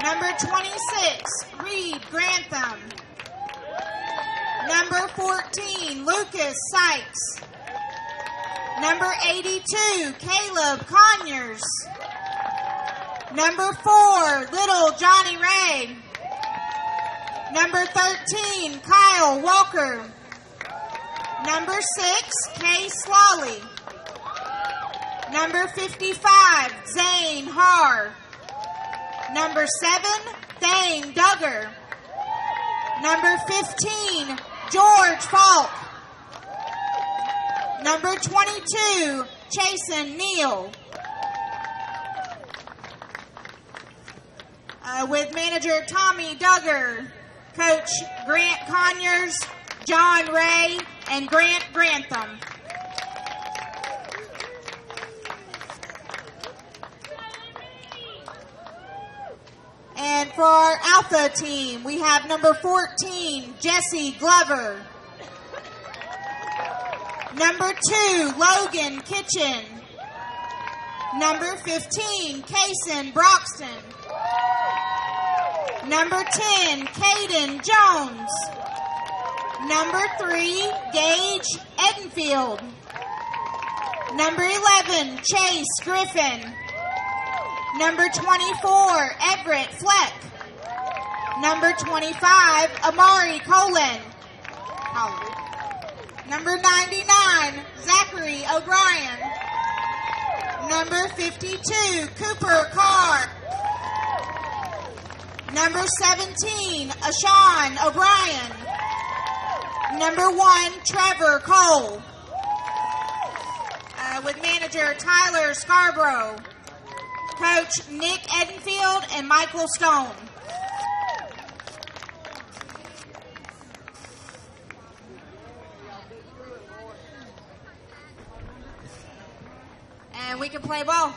Number 26, Reed Grantham. Number 14, Lucas Sykes. Number 82, Caleb Conyers. Number 4, Little Johnny Ray. Number 13, Kyle Walker. Number 6, Kay Slawley. Number 55, Zane Haar. Number 7, Thane Duggar. Number 15, George Falk. Number 22, Chasen Neal. With manager Tommy Duggar, coach Grant Conyers, John Ray, and Grant Grantham. And for our Altha team, we have number 14, Jesse Glover. Number 2, Logan Kitchen. Number 15, Kason Broxton. Number 10, Caden Jones. Number 3, Gage Edenfield. Number 11, Chase Griffin. Number 24, Everett Fleck. Number 25, Amari Colin. Number 99, Zachary O'Brien. Number 52, Cooper Carr. Number 17, Ashawn O'Brien. Number 1, Trevor Cole. With manager Tyler Scarborough. Coach Nick Edenfield and Michael Stone. And we can play ball.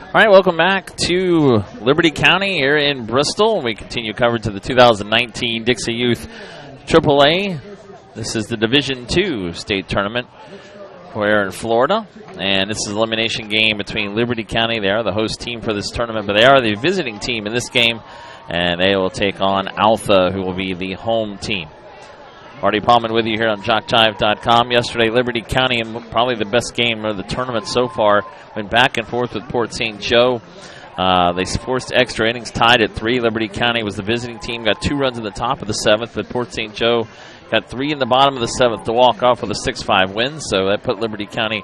All right, welcome back to Liberty County here in Bristol. We continue coverage of the 2019 Dixie Youth AAA. This is the Division II state tournament. We're in Florida, and this is an elimination game between Liberty County. They are the host team for this tournament, but they are the visiting team in this game, and they will take on Altha, who will be the home team. Marty Palman with you here on JockJive.com. Yesterday, Liberty County, probably the best game of the tournament so far, went back and forth with Port St. Joe. They forced extra innings, tied at 3. Liberty County was the visiting team, got 2 runs in the top of the 7th, but Port St. Joe got 3 in the bottom of the 7th to walk off with a 6-5 win. So that put Liberty County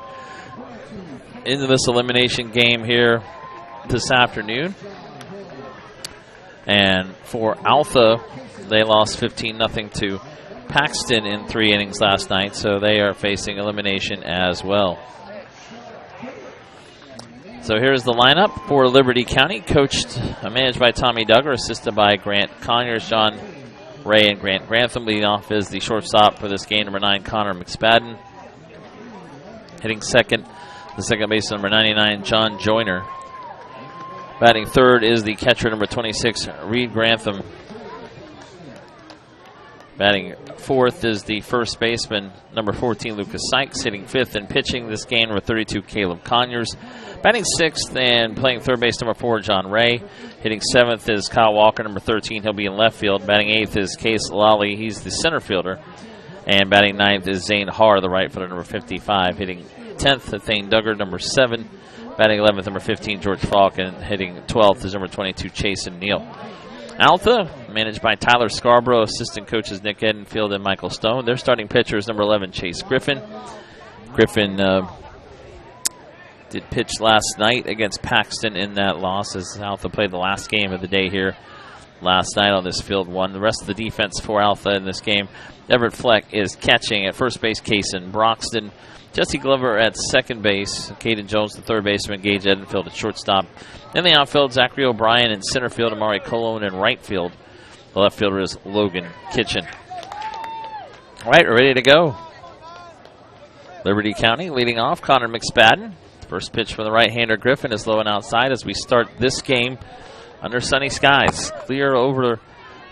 into this elimination game here this afternoon. And for Altha, they lost 15-0 to Paxton in 3 innings last night, so they are facing elimination as well. So here's the lineup for Liberty County, managed by Tommy Duggar, assisted by Grant Conyers, John Ray, and Grant Grantham. Leading off is the shortstop for this game, number 9, Connor McSpadden. Hitting second, the second baseman, number 99, John Joyner. Batting third is the catcher, number 26, Reed Grantham. Batting fourth is the first baseman, number 14, Lucas Sykes. Hitting fifth and pitching this game, number 32, Caleb Conyers. Batting sixth and playing third base, number 4, John Ray. Hitting seventh is Kyle Walker, number 13. He'll be in left field. Batting eighth is Case Lally. He's the center fielder. And batting ninth is Zane Haar, the right fielder, number 55. Hitting 10th, Thane Duggar, number 7. Batting 11th, number 15, George Falk. And hitting 12th is number 22, Chasen Neal. Altha, managed by Tyler Scarborough, assistant coaches Nick Edenfield and Michael Stone. Their starting pitcher is number 11, Chase Griffin. Griffin did pitch last night against Paxton in that loss, as Altha played the last game of the day here last night on this field one. The rest of the defense for Altha in this game, Everett Fleck is catching at first base, Kason Broxton. Jesse Glover at second base, Caden Jones, the third baseman, Gage Edenfield at shortstop. In the outfield, Zachary O'Brien in center field, Amari Colon in right field. The left fielder is Logan Kitchen. All right, we're ready to go. Liberty County leading off, Connor McSpadden. First pitch from the right-hander Griffin is low and outside as we start this game under sunny skies. Clear over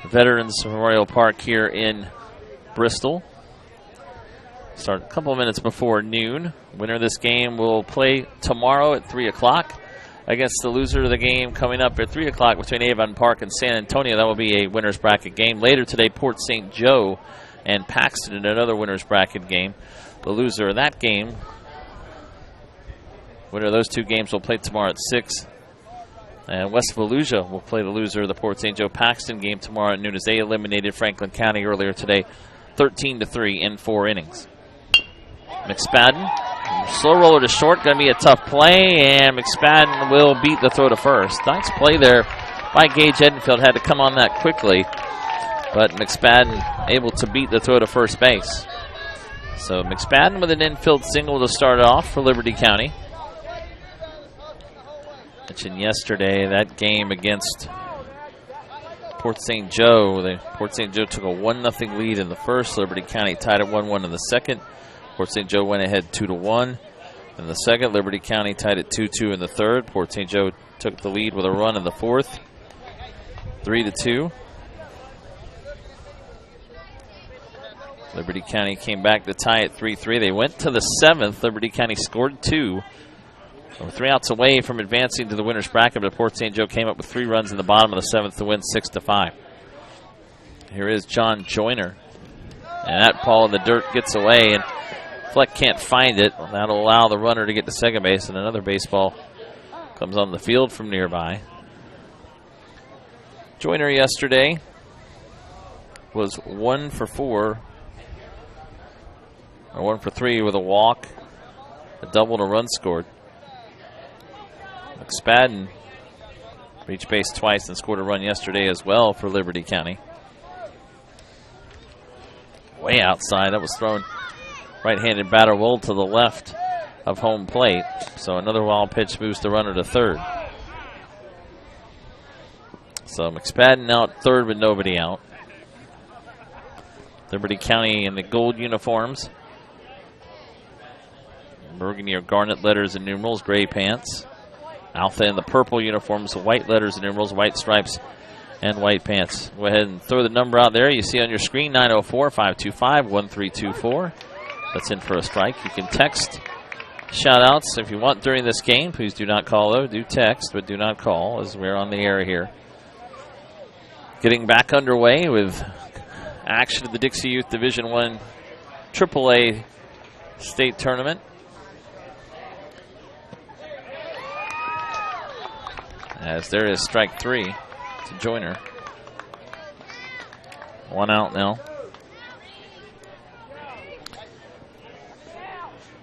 Veterans Memorial Park here in Bristol. Start a couple of minutes before noon. Winner of this game will play tomorrow at 3 o'clock against the loser of the game coming up at 3 o'clock between Avon Park and San Antonio. That will be a winner's bracket game. Later today, Port St. Joe and Paxton in another winner's bracket game. The loser of that game, winner of those two games, will play tomorrow at 6. And West Volusia will play the loser of the Port St. Joe Paxton game tomorrow at noon as they eliminated Franklin County earlier today, 13-3 in 4 innings. McSpadden, slow roller to short, going to be a tough play, and McSpadden will beat the throw to first. Nice play there by Gage Edenfield, had to come on that quickly, but McSpadden able to beat the throw to first base. So McSpadden with an infield single to start off for Liberty County. Mentioned yesterday that game against Port St. Joe. Port St. Joe took a 1-0 lead in the first. Liberty County tied at 1-1 in the second. Port St. Joe went ahead 2-1 in the second. Liberty County tied at 2-2 in the third. Port St. Joe took the lead with a run in the fourth, 3-2. Liberty County came back to tie at 3-3. They went to the seventh. Liberty County scored 2. So 3 outs away from advancing to the winner's bracket, but Port St. Joe came up with 3 runs in the bottom of the seventh to win 6-5. Here is John Joyner. And that ball in the dirt gets away, and Fleck can't find it. That'll allow the runner to get to second base, and another baseball comes on the field from nearby. Joyner yesterday was 1 for 4, or 1 for 3 with a walk, a double, and a run scored. McSpadden reached base twice and scored a run yesterday as well for Liberty County. Way outside. That was thrown right-handed batter well to the left of home plate. So another wild pitch moves the runner to third. So McSpadden out third with nobody out. Liberty County in the gold uniforms. Burgundy or garnet letters and numerals, gray pants. Altha in the purple uniforms, white letters and numerals, white stripes, and white pants. Go ahead and throw the number out there. You see on your screen, 904-525-1324. That's in for a strike. You can text shout-outs if you want during this game. Please do not call, though. Do text, but do not call, as we're on the air here. Getting back underway with action at the Dixie Youth Division I AAA State Tournament. As there is strike 3 to Joyner. 1 out now.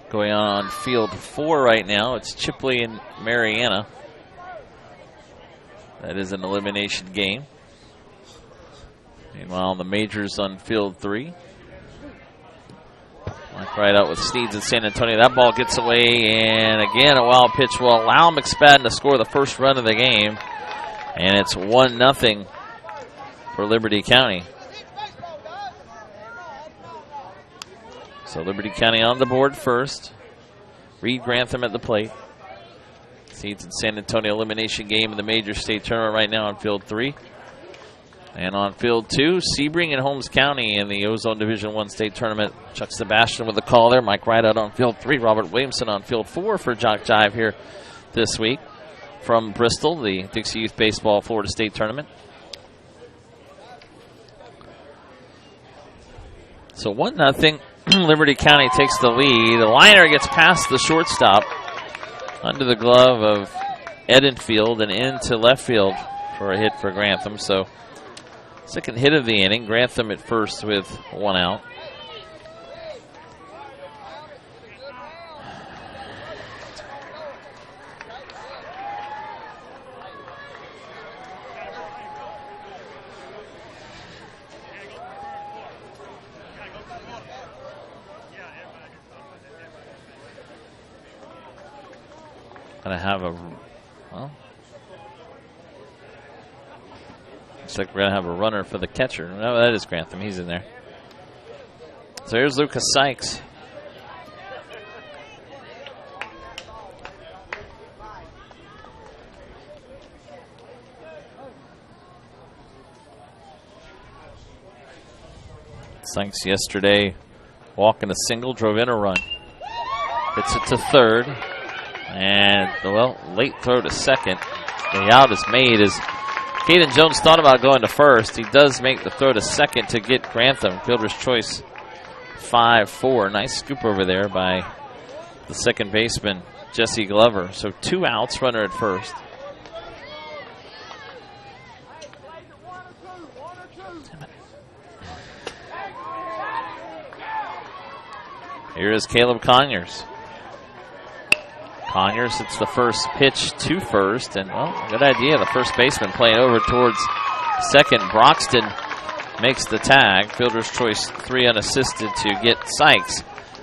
Going on field 4 right now. It's Chipley and Mariana. That is an elimination game. Meanwhile, the Majors on field 3. Right out with Sneeds in San Antonio. That ball gets away, and again, a wild pitch will allow McSpadden to score the first run of the game. And it's 1-0 for Liberty County. So Liberty County on the board first. Reed Grantham at the plate. Sneeds in San Antonio elimination game in the Major State Tournament right now on field 3. And on field 2, Sebring and Holmes County in the Ozone Division I State Tournament. Chuck Sebastian with the call there. Mike Rideout on field 3. Robert Williamson on field 4 for Jock Jive here this week from Bristol, the Dixie Youth Baseball Florida State Tournament. So 1-0. Liberty County takes the lead. The liner gets past the shortstop under the glove of Edenfield and into left field for a hit for Grantham. So second hit of the inning. Grantham at first with 1 out. Gonna have a, well, looks like we're going to have a runner for the catcher. No, that is Grantham. He's in there. So here's Lucas Sykes. Sykes yesterday Walking a single, drove in a run. Hits it to third. And, well, late throw to second. The out is made as Caden Jones thought about going to first. He does make the throw to second to get Grantham. Fielder's choice 5-4. Nice scoop over there by the second baseman, Jesse Glover. So 2 outs, runner at first. Here is Caleb Conyers. Conyers hits the first pitch to first, and, well, good idea. The first baseman playing over towards second. Broxton makes the tag. Fielder's choice 3 unassisted to get Sykes.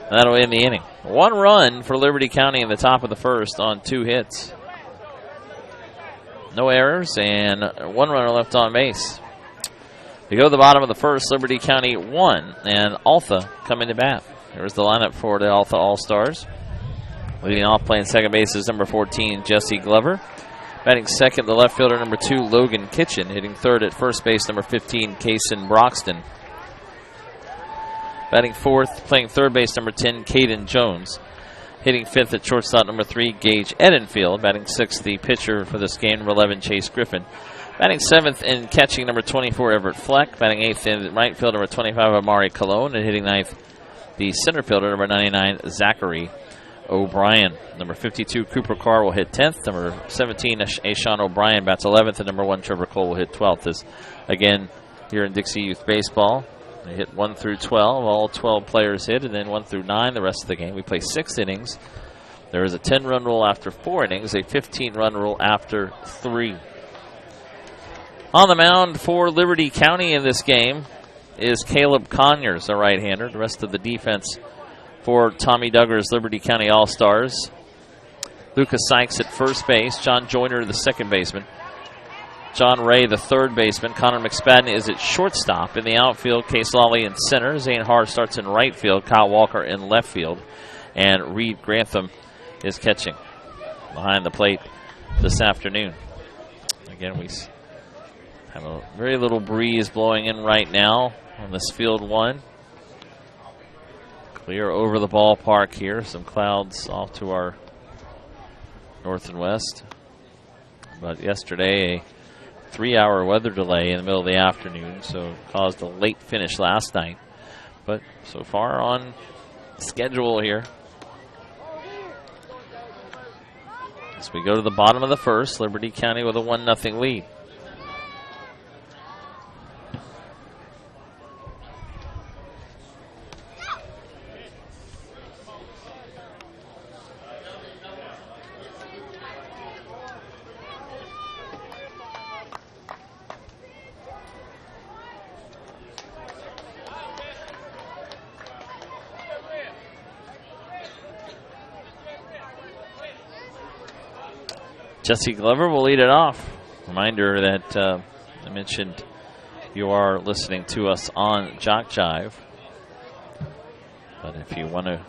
And that'll end the inning. 1 run for Liberty County in the top of the first on 2 hits. No errors and 1 runner left on base. We go to the bottom of the first. Liberty County 1, and Altha coming to bat. There's the lineup for the Altha All-Stars. Leading off playing second base is number 14, Jesse Glover. Batting second, the left fielder, number 2, Logan Kitchen. Hitting third at first base, number 15, Kason Broxton. Batting fourth, playing third base, number 10, Caden Jones. Hitting fifth at shortstop, number 3, Gage Edenfield. Batting sixth, the pitcher for this game, number 11, Chase Griffin. Batting seventh and catching, number 24, Everett Fleck. Batting eighth in right field, number 25, Amari Colon. And hitting ninth, the center fielder, number 99, Zachary O'Brien. Number 52, Cooper Carr will hit 10th. Number 17, Ashawn O'Brien bats 11th. And number 1, Trevor Cole will hit 12th. As, again, here in Dixie Youth Baseball, they hit 1 through 12. All 12 players hit, and then 1 through 9 the rest of the game. We play 6 innings. There is a 10-run rule after 4 innings, a 15-run rule after 3. On the mound for Liberty County in this game is Caleb Conyers, a right-hander. The rest of the defense for Tommy Duggar's Liberty County All-Stars. Lucas Sykes at first base. John Joyner, the second baseman. John Ray, the third baseman. Connor McSpadden is at shortstop. In the outfield, Case Lawley in center. Zane Haar starts in right field. Kyle Walker in left field. And Reed Grantham is catching behind the plate this afternoon. Again, we have a very little breeze blowing in right now on this field 1. Clear over the ballpark here. Some clouds off to our north and west. But yesterday, a 3-hour weather delay in the middle of the afternoon, so caused a late finish last night. But so far on schedule here. As we go to the bottom of the first, Liberty County with a 1-0 lead. Jesse Glover will lead it off. Reminder that I mentioned you are listening to us on Jock Jive. But if you want to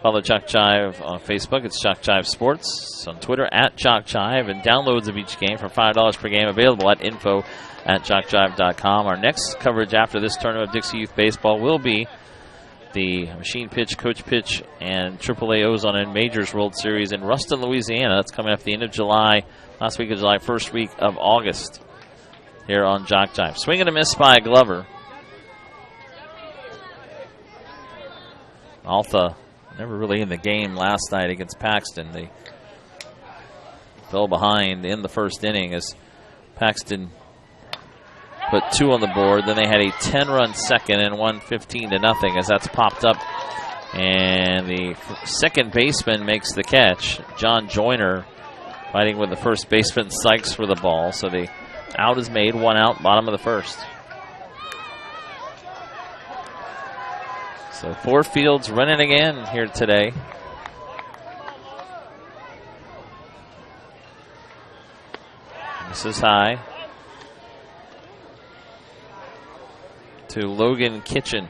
follow Jock Jive on Facebook, it's Jock Jive Sports. It's on Twitter at Jock Jive, and downloads of each game for $5 per game available at info@jockjive.com. Our next coverage after this tournament of Dixie Youth Baseball will be the Machine Pitch, Coach Pitch, and AAA Ozone and Majors World Series in Ruston, Louisiana. That's coming up at the end of July, last week of July, first week of August here on Jock Jive. Swing and a miss by Glover. Altha never really in the game last night against Paxton. They fell behind in the first inning as Paxton put 2 on the board. Then they had a 10-run second and won 15-0 as that's popped up. And the second baseman makes the catch. John Joyner fighting with the first baseman Sykes for the ball. So the out is made, 1 out, bottom of the first. So 4 fields running again here today. This is high to Logan Kitchen.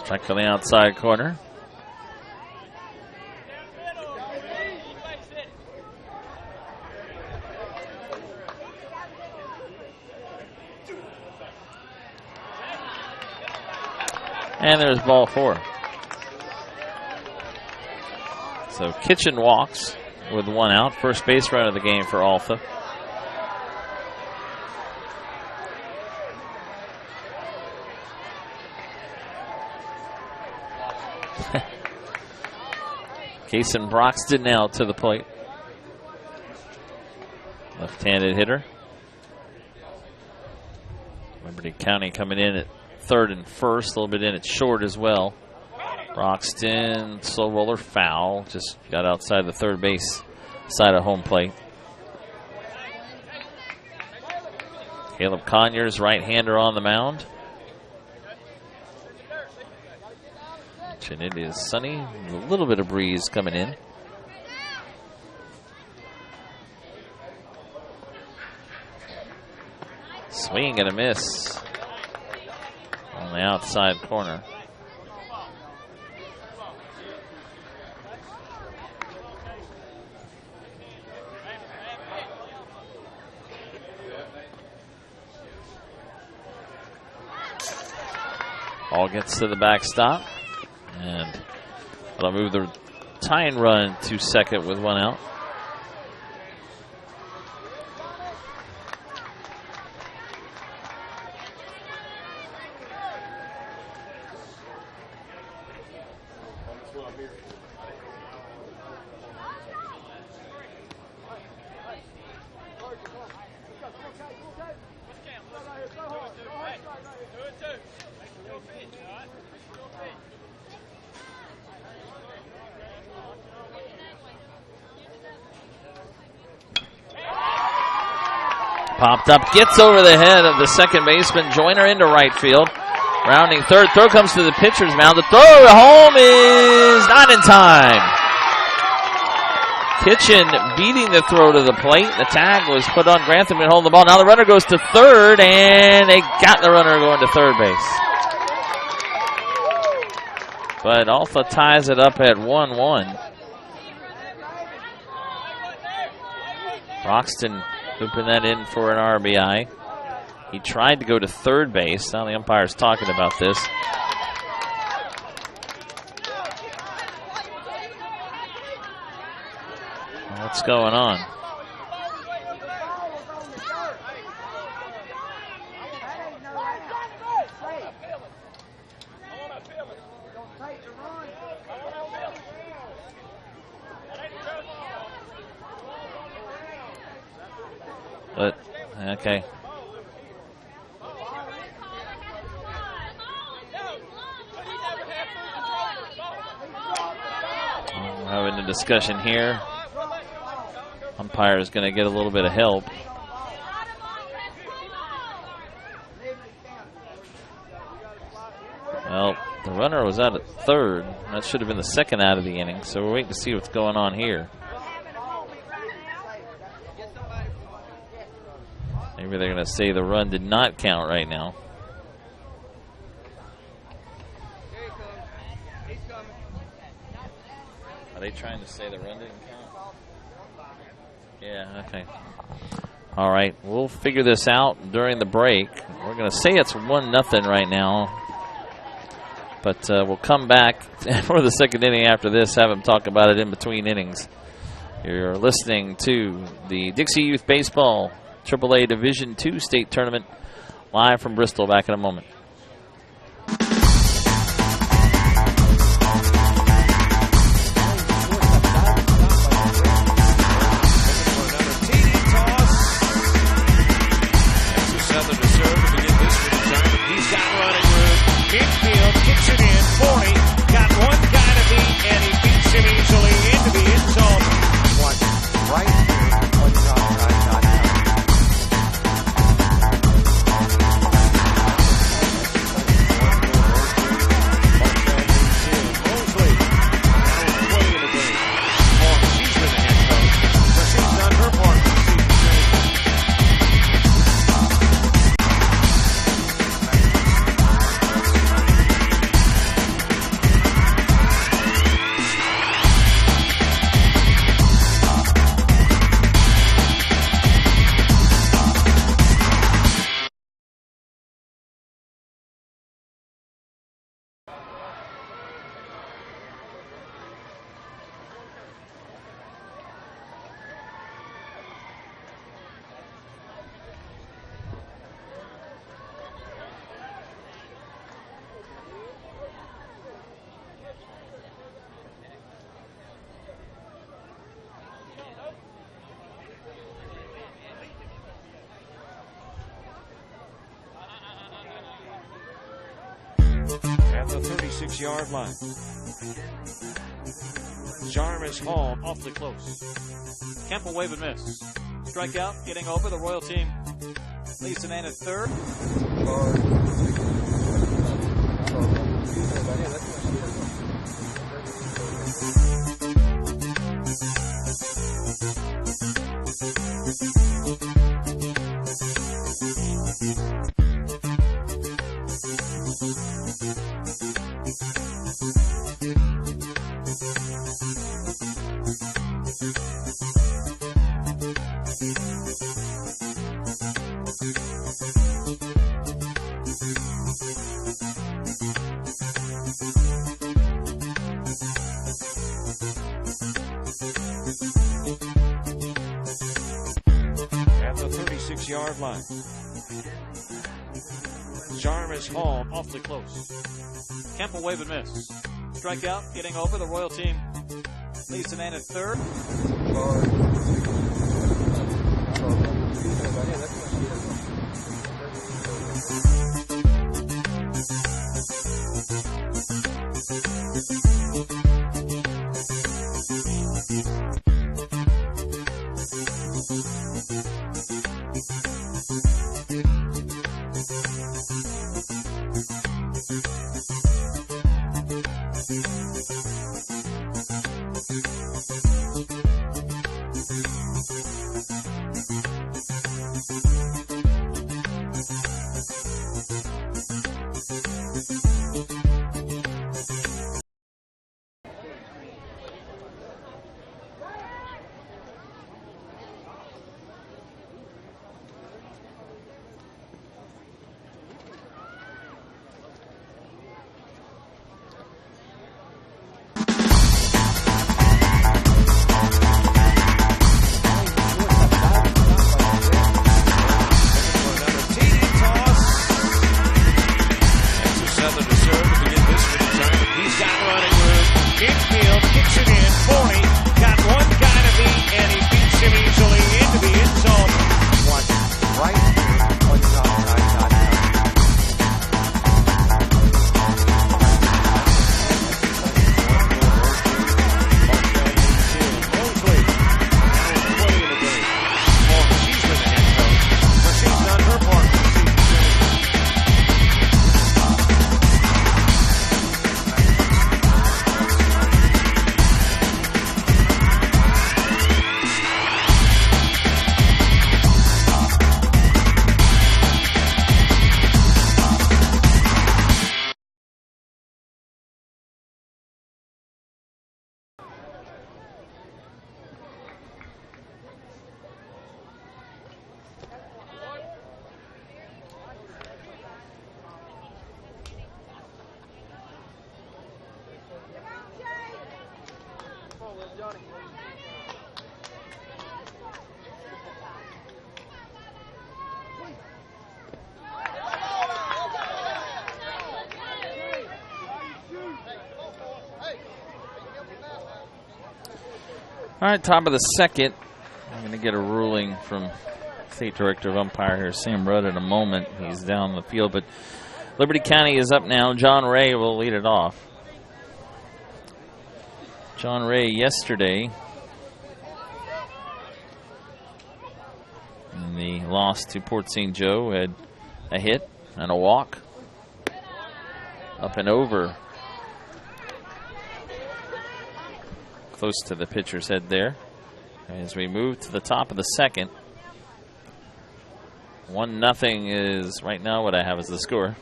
Check on the outside corner. And there's ball 4. So Kitchen walks with 1 out. First base run of the game for Altha. Kason Broxton now to the plate. Left-handed hitter. Liberty County coming in at third and first, a little bit in at short as well. Broxton, slow roller foul, just got outside the third base side of home plate. Caleb Conyers, right-hander on the mound. And it is sunny, a little bit of breeze coming in. Swing and a miss on the outside corner. Ball gets to the backstop. And that'll move the tying run to second with 1 out. Popped up, gets over the head of the second baseman. Joyner into right field. Rounding third. Throw comes to the pitcher's mound. The throw to home is not in time. Kitchen beating the throw to the plate. The tag was put on Grantham and hold the ball. Now the runner goes to third, and they got the runner going to third base. But Altha ties it up at 1-1. Broxton looping that in for an RBI. He tried to go to third base. Now the umpire's talking about this. What's going on? But, okay. We're having a discussion here. Umpire is going to get a little bit of help. Well, the runner was out at third. That should have been the second out of the inning, so we're waiting to see what's going on here. Maybe they're going to say the run did not count right now. Are they trying to say the run didn't count? Yeah, okay. All right, we'll figure this out during the break. We're going to say it's 1-0 right now. But we'll come back for the second inning after this, have them talk about it in between innings. You're listening to the Dixie Youth Baseball AAA Division II State Tournament live from Bristol. Back in a moment. the 36-yard line. Jarvis Hall awfully close. Kemp will wave and miss. Strikeout, getting over. The Royal team leads the man at third. At the 36-yard line. Jarvis Hall awfully close. Kemp will wave and miss. Strikeout, getting over. The Royal team leads the man at third. All right, top of the second. I'm going to get a ruling from State Director of Umpire here, Sam Rudd, in a moment. He's down the field, but Liberty County is up now. John Ray will lead it off. John Ray yesterday in the loss to Port St. Joe had a hit and a walk up and over close to the pitcher's head there. As we move to the top of the second, 1-0 is right now what I have as the score.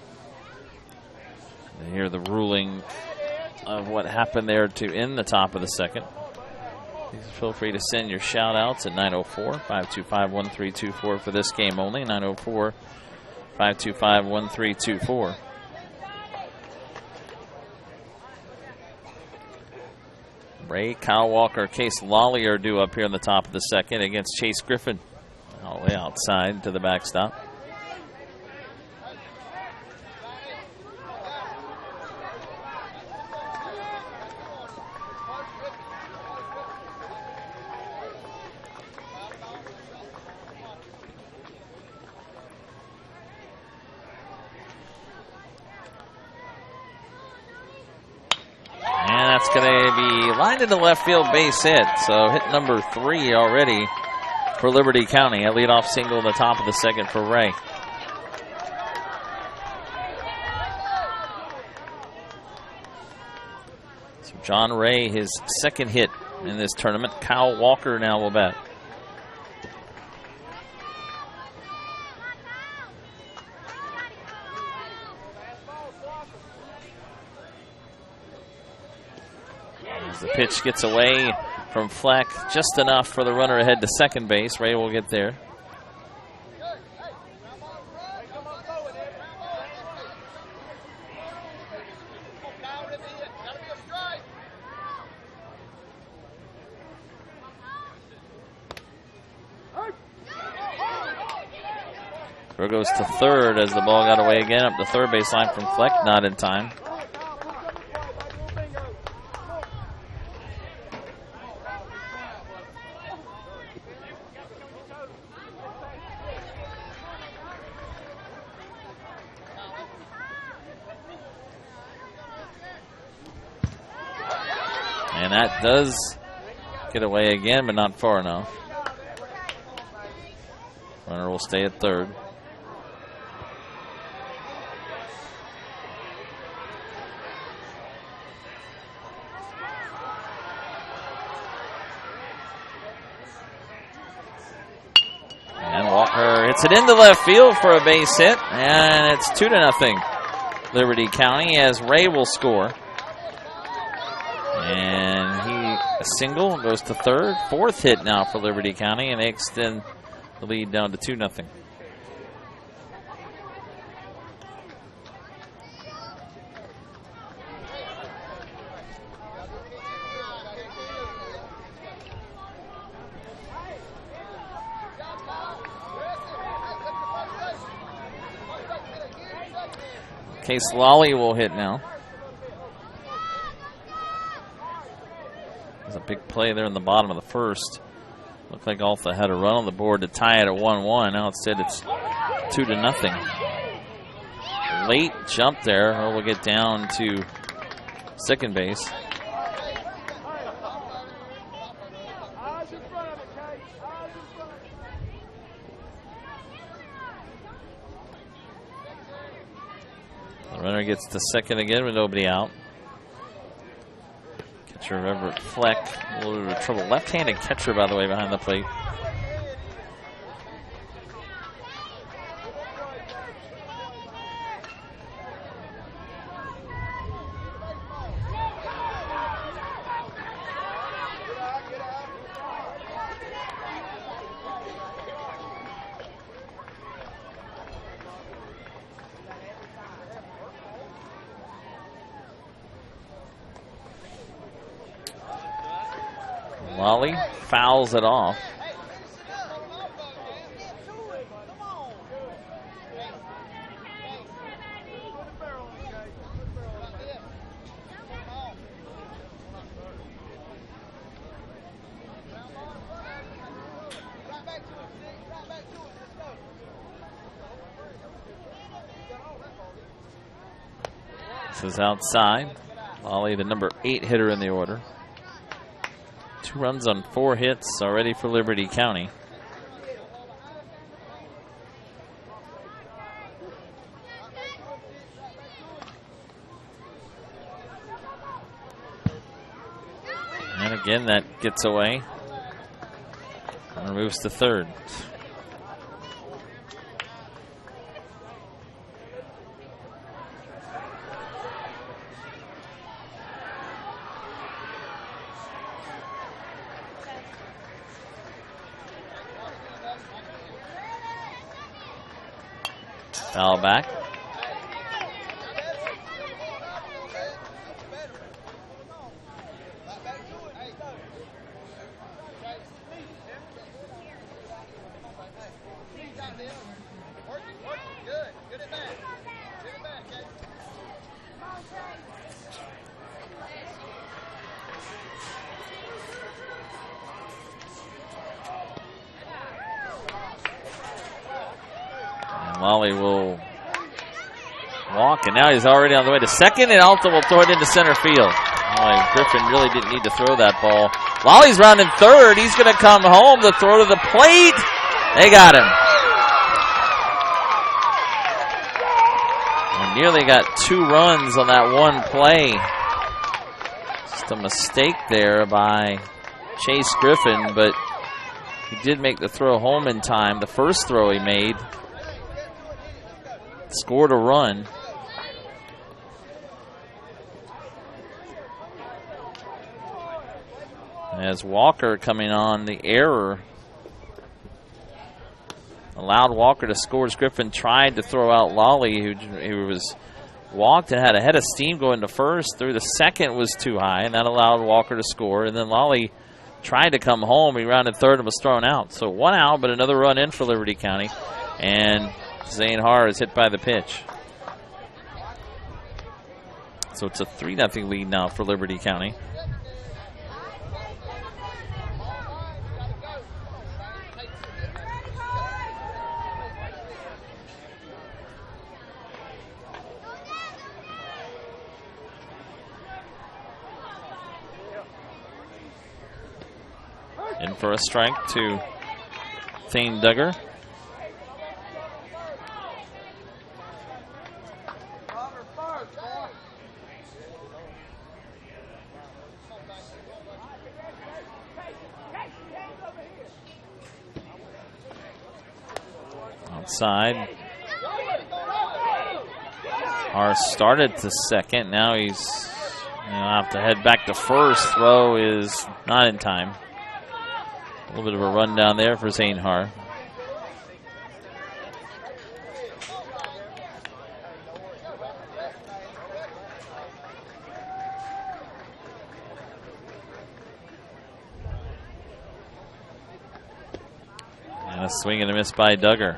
And hear the ruling of what happened there to end the top of the second. Please feel free to send your shout outs at 904-525-1324 for this game only. 904-525-1324. Ray, Kyle Walker, Case Lawley are due up here in the top of the second against Chase Griffin. All the way outside to the backstop. It's going to be lined into left field, base hit. So hit number 3 already for Liberty County. A leadoff single in the top of the second for Ray. So John Ray, his second hit in this tournament. Kyle Walker now will bat. As the pitch gets away from Fleck, just enough for the runner ahead to second base. Ray will get there. Throw goes to third as the ball got away again up the third base line from Fleck, not in time. And that does get away again, but not far enough. Runner will stay at third. And Walker hits it into left field for a base hit, and it's 2-0 Liberty County as Ray will score. And a single goes to third. Fourth hit now for Liberty County, and they extend the lead down to 2-0. Case Lally will hit now. There's a big play there in the bottom of the first. Looked like Altha had a run on the board to tie it at 1-1. Now instead it's 2-0. Late jump there. We'll get down to second base. The runner gets to second again with nobody out. Catcher Everett Fleck, a little bit of trouble. Left-handed catcher, by the way, behind the plate. Lally fouls it off. This is outside. Lally, the number 8 hitter in the order. 2 runs on 4 hits already for Liberty County. And again, that gets away. And moves to third. Foul back. Lally will walk, and now he's already on the way to second, and Altha will throw it into center field. Griffin really didn't need to throw that ball. Lolly's rounding third. He's going to come home. The throw to the plate. They got him. And nearly got 2 runs on that one play. Just a mistake there by Chase Griffin, but he did make the throw home in time. The first throw he made scored a run. As Walker coming on, the error allowed Walker to score as Griffin tried to throw out Lolly, who was walked and had a head of steam going to first. Through the second was too high, and that allowed Walker to score. And then Lolly tried to come home. He rounded third and was thrown out. So 1 out, but another run in for Liberty County. And Zane Haar is hit by the pitch. So it's a 3-0 lead now for Liberty County. In for a strike to Thane Duggar. Outside. Haar started to second. Now he's have to head back to first. Throw is not in time. A little bit of a run down there for Zane Haar. And a swing and a miss by Duggar.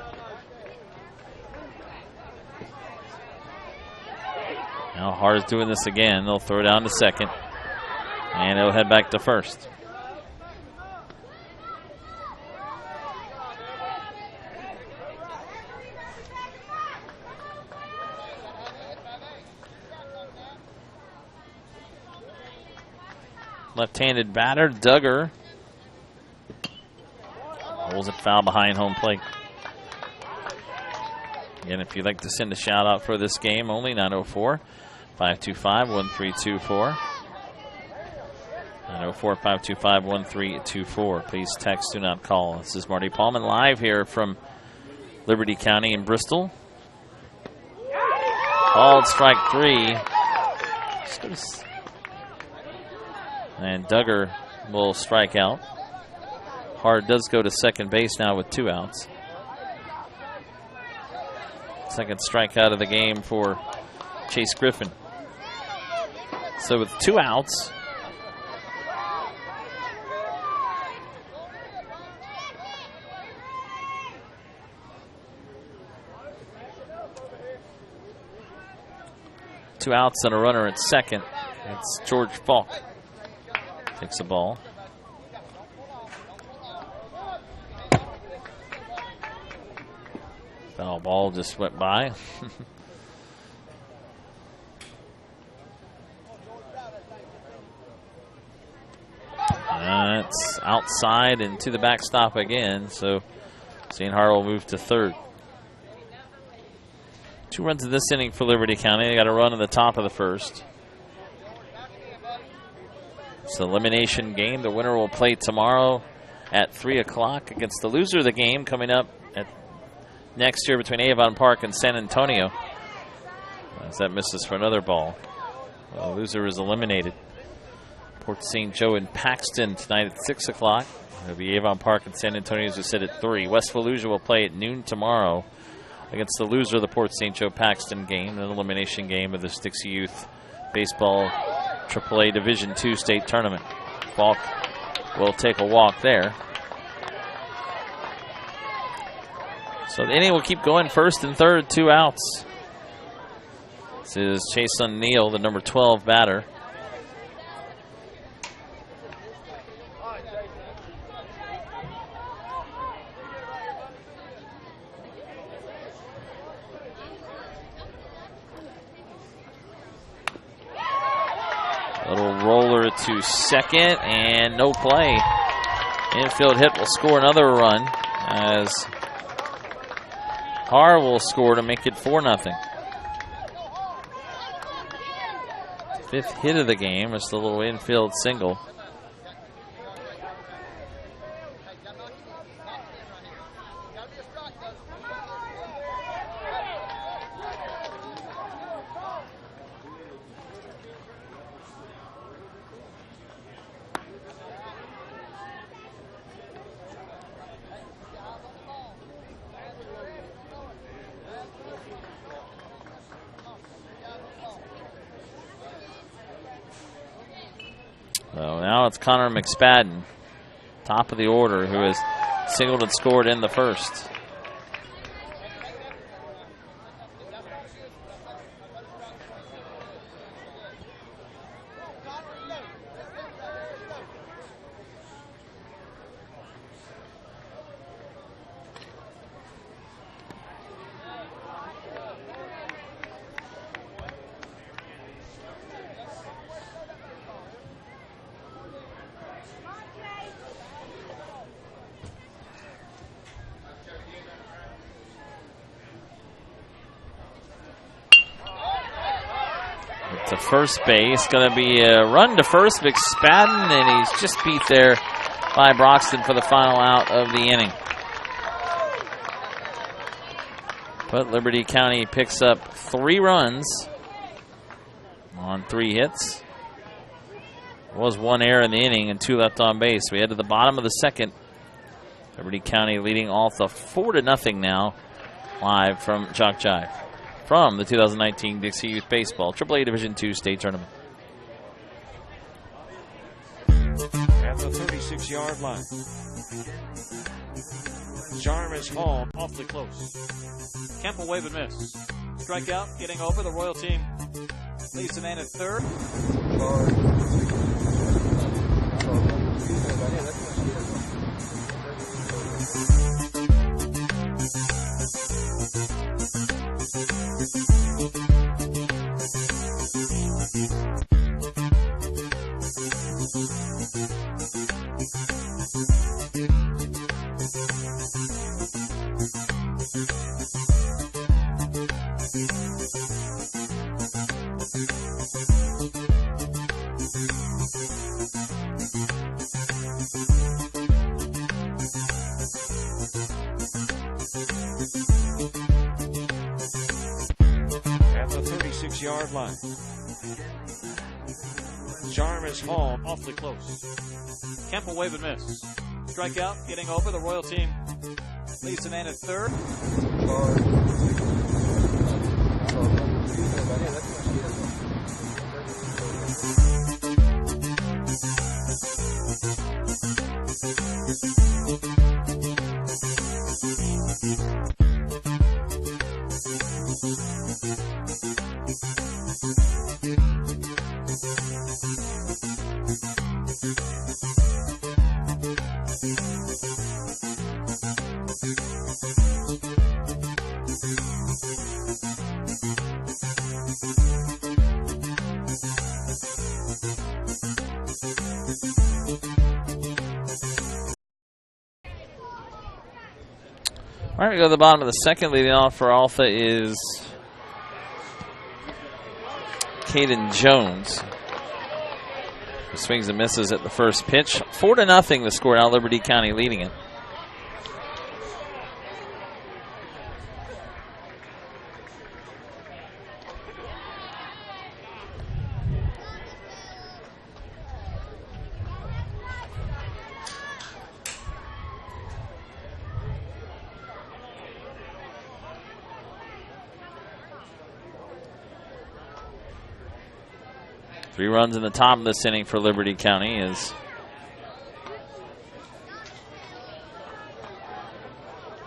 Now Haar's doing this again. They'll throw down to second. And it'll head back to first. Left-handed batter, Duggar. Holds it foul behind home plate. Again, if you'd like to send a shout out for this game, only 904-525-1324. 904-525-1324. Please text, do not call. This is Marty Paulman live here from Liberty County in Bristol. Called strike 3. And Duggar will strike out. Haar does go to second base now with 2 outs. Second strikeout of the game for Chase Griffin. So with 2 outs, and a runner at second. It's George Falk. Takes the ball. Foul ball just went by. It's outside and to the backstop again. So Zane Haar will move to third. 2 runs in this inning for Liberty County. They got a run in the top of the first. It's an elimination game. The winner will play tomorrow at 3 o'clock against the loser of the game coming up next year between Avon Park and San Antonio. As that misses for another ball. The loser is eliminated. Port St. Joe and Paxton tonight at 6 o'clock. It'll be Avon Park and San Antonio, as we said, at 3. West Fallujah will play at noon tomorrow against the loser of the Port St. Joe Paxton game, an elimination game of the Dixie Youth Baseball AAA Division II state tournament. Falk will take a walk there. So the inning will keep going, first and third, 2 outs. This is Chase O'Neill, the number 12 batter. to second, and no play. Infield hit will score another run as Har will score to make it 4-0. Fifth hit of the game, just a little infield single. So now it's Connor McSpadden, top of the order, who has singled and scored in the first. To first base, going to be a run to first, McSpadden, and he's just beat there by Broxton for the final out of the inning. But Liberty County picks up 3 runs on 3 hits. There was 1 error in the inning and 2 left on base. We head to the bottom of the second. Liberty County leading Altha 4-0 now, live from Chalk Jive, from the 2019 Dixie Youth Baseball AAA Division II State Tournament. At the 36-yard line. Charm is home. Awfully close. Kemp will wave and miss. Strikeout, getting over. The Royal team leads the man at third. Yard line. Charm is home. Awfully close. Kemp will wave and miss. Strikeout, getting over. The Royal team leads the man at third. All right, we go to the bottom of the second. Leading off for Altha is Caden Jones, who swings and misses at the first pitch. 4-0 the score now, Liberty County leading it. Three runs in the top of this inning for Liberty County as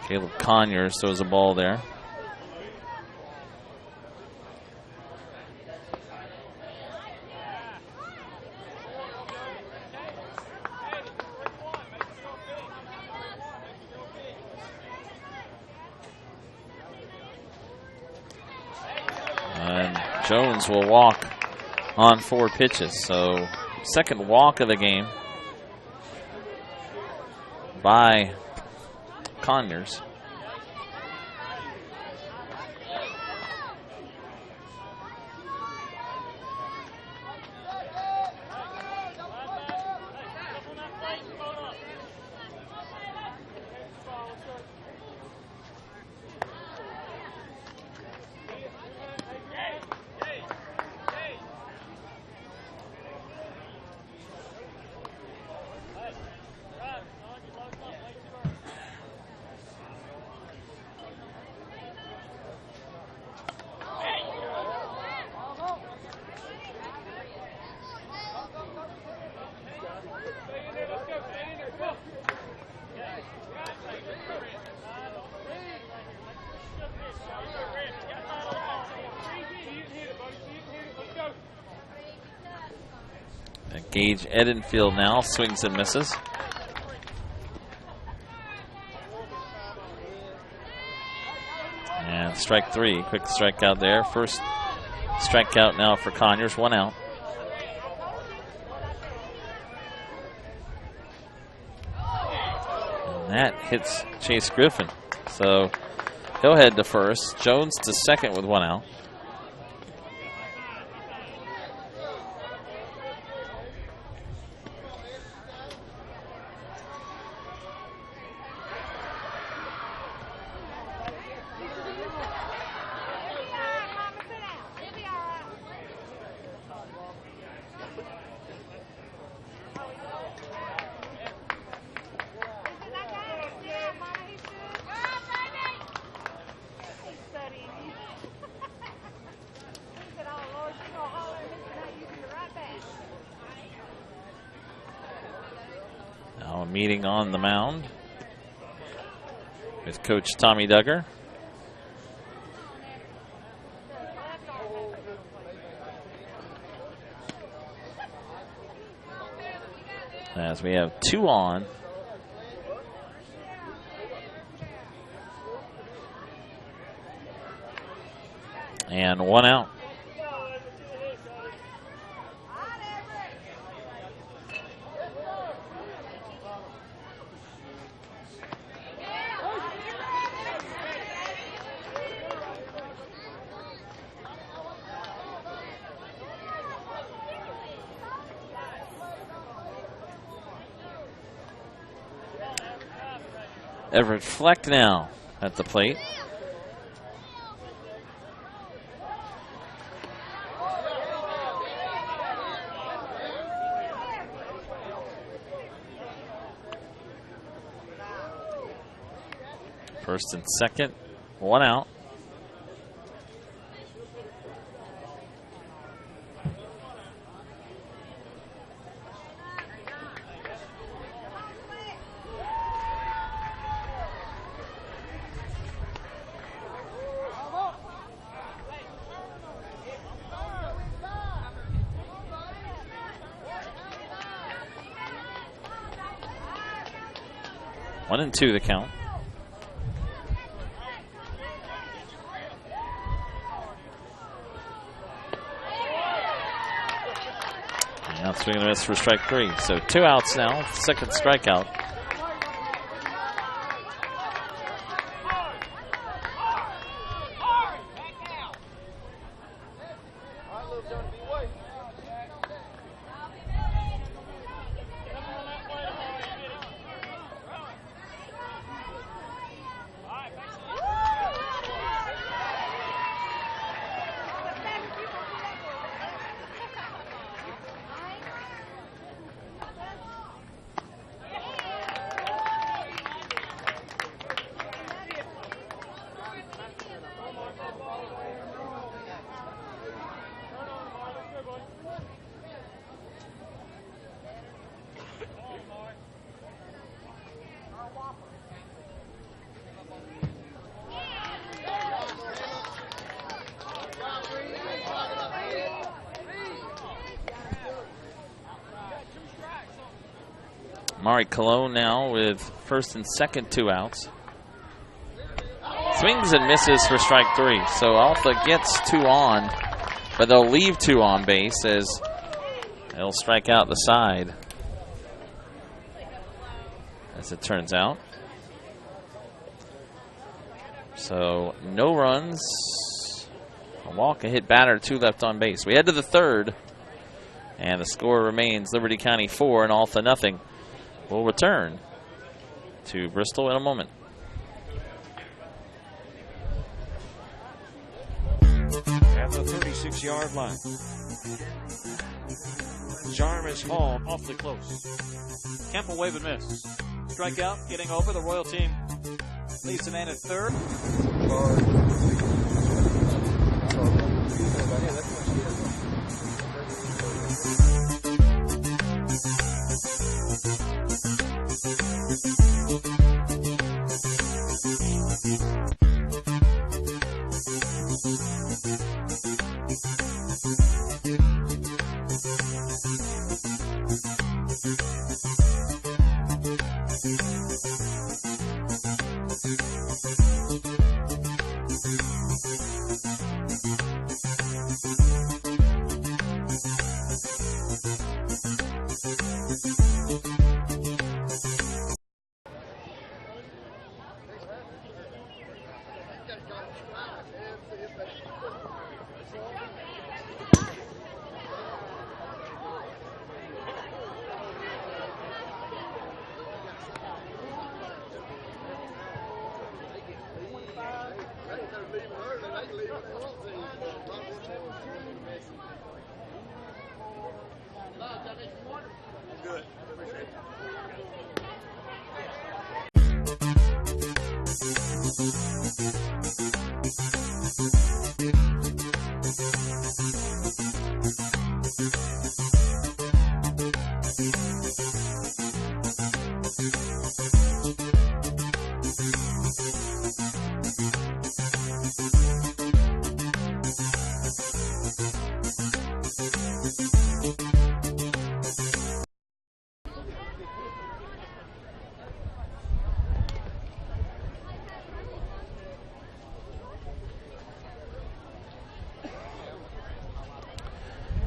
Caleb Conyers throws a ball there. And Jones will walk on 4 pitches, so second walk of the game by Conyers. Gage Edenfield now swings and misses. And strike three. Quick strikeout there. First strikeout now for Conyers. 1 out. And that hits Chase Griffin. So he'll head to first. Jones to second with 1 out. Meeting on the mound with Coach Tommy Duggar. As we have 2 on. And 1 out. Everett Fleck now at the plate. First and second, 1 out. One and 2 the count. And now swing and a miss for strike 3. So 2 outs now, second strikeout. Mari Colon now with first and second 2 outs. Swings and misses for strike 3. So Altha gets 2 on, but they'll leave 2 on base as He'll strike out the side, as it turns out. So no runs, a walk, a hit batter, 2 left on base. We head to the third, and the score remains Liberty County 4 and Altha nothing. We'll return to Bristol in a moment. At the 36-yard line. Jarvis home. Awfully close. Kemp will wave and miss. Strikeout, getting over. The Royal team leads the man at third.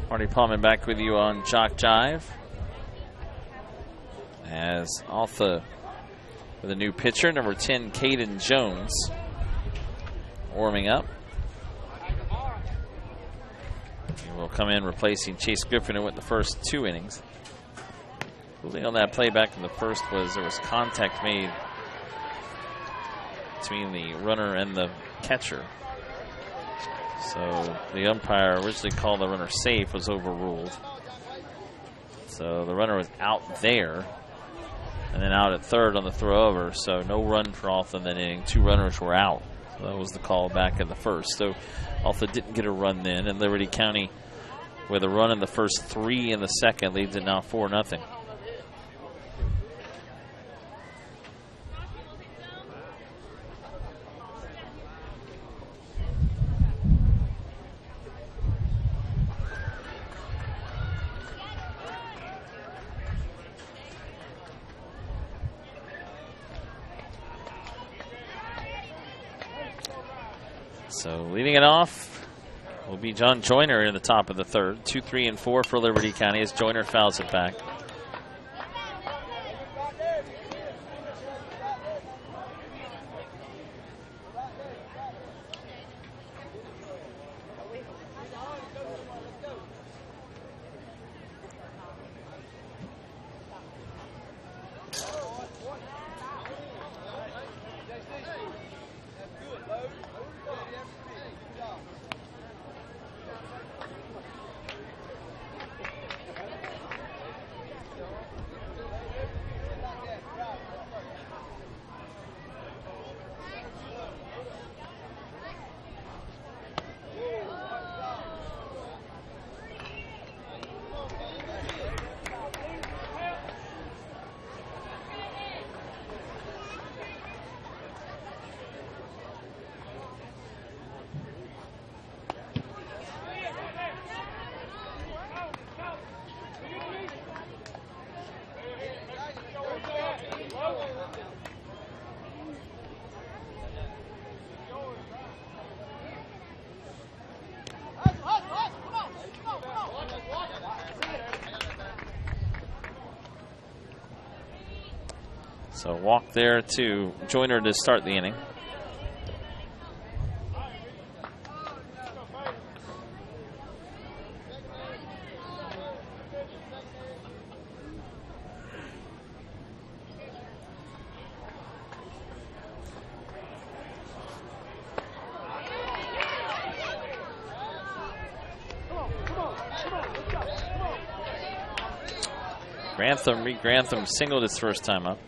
Marty Palman back with you on Jock Jive. As Altha with a new pitcher, number 10, Caden Jones, warming up. He will come in replacing Chase Griffin, who went the first 2 innings. The thing on that play back in the first was there was contact made between the runner and the catcher. So the umpire originally called the runner safe, was overruled. So the runner was out there and then out at third on the throw over. So no run for Altha in that inning. 2 runners were out. So that was the call back in the first. So Altha didn't get a run then, and Liberty County with a run in the first, 3 in the second, leads it now 4-0. So leading it off will be John Joyner in the top of the third. 2, 3, and 4 for Liberty County as Joyner fouls it back. So walk there to Joyner to start the inning. Reed Grantham singled his first time up.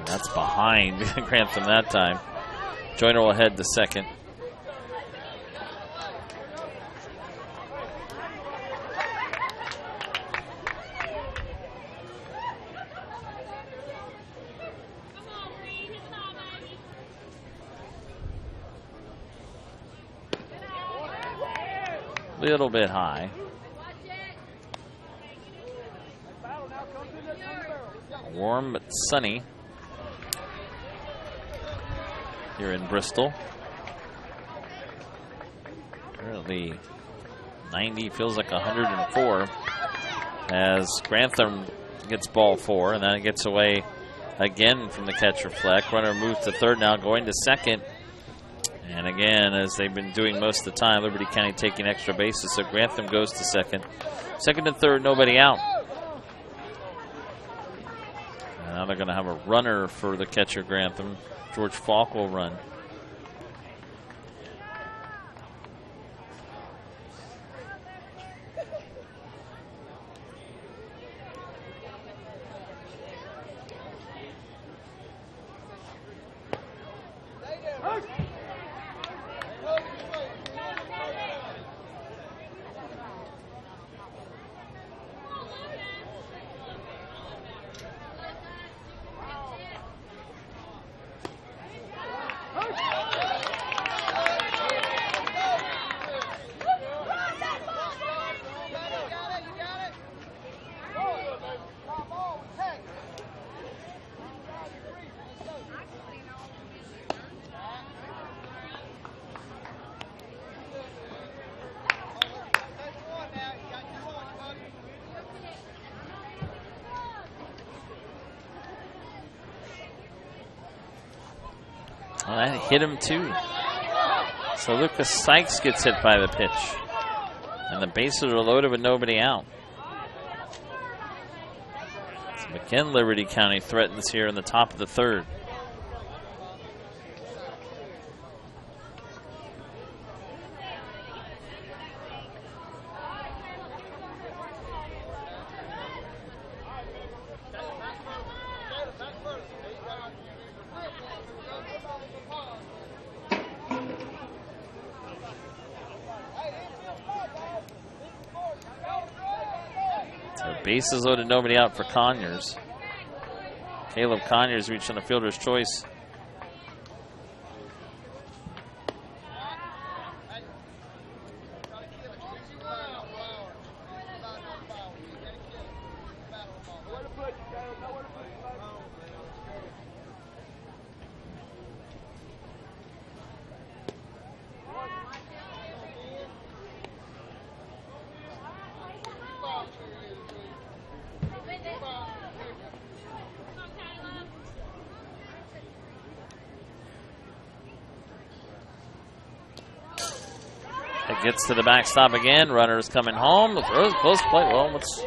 That's behind Grantham that time. Joyner will head to second. Little bit high. Warm but sunny here in Bristol. Currently 90, feels like 104 as Grantham gets ball 4, and then it gets away again from the catcher Fleck. Runner moves to third now, going to second. And again, as they've been doing most of the time, Liberty County taking extra bases, so Grantham goes to second. Second and third, nobody out. And now they're going to have a runner for the catcher Grantham. George Falk will run. Well, that hit him too. So Lucas Sykes gets hit by the pitch. And the bases are loaded with nobody out. So again, Liberty County threatens here in the top of the third. Bases loaded, nobody out for Conyers. Caleb Conyers reaching the fielder's choice. It gets to the backstop again. Runners coming home. The throw is close play. Well, what's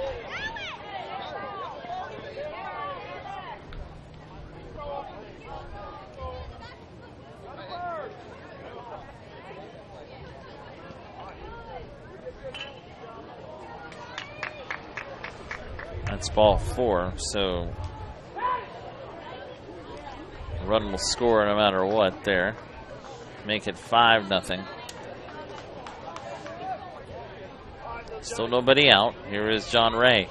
that's ball 4. So the run will score no matter what there. Make it 5-0. Still nobody out. Here is John Ray.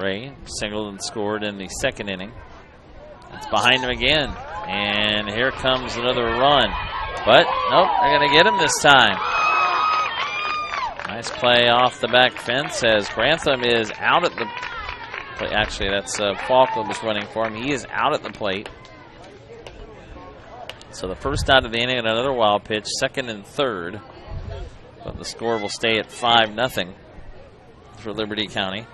Ray singled and scored in the second inning. It's behind him again. And here comes another run. But, nope, they're going to get him this time. Nice play off the back fence as Grantham is out at the plate. Actually, that's Falkland was running for him. He is out at the plate. So the first out of the inning and another wild pitch, second and third. But the score will stay at 5-0 for Liberty County.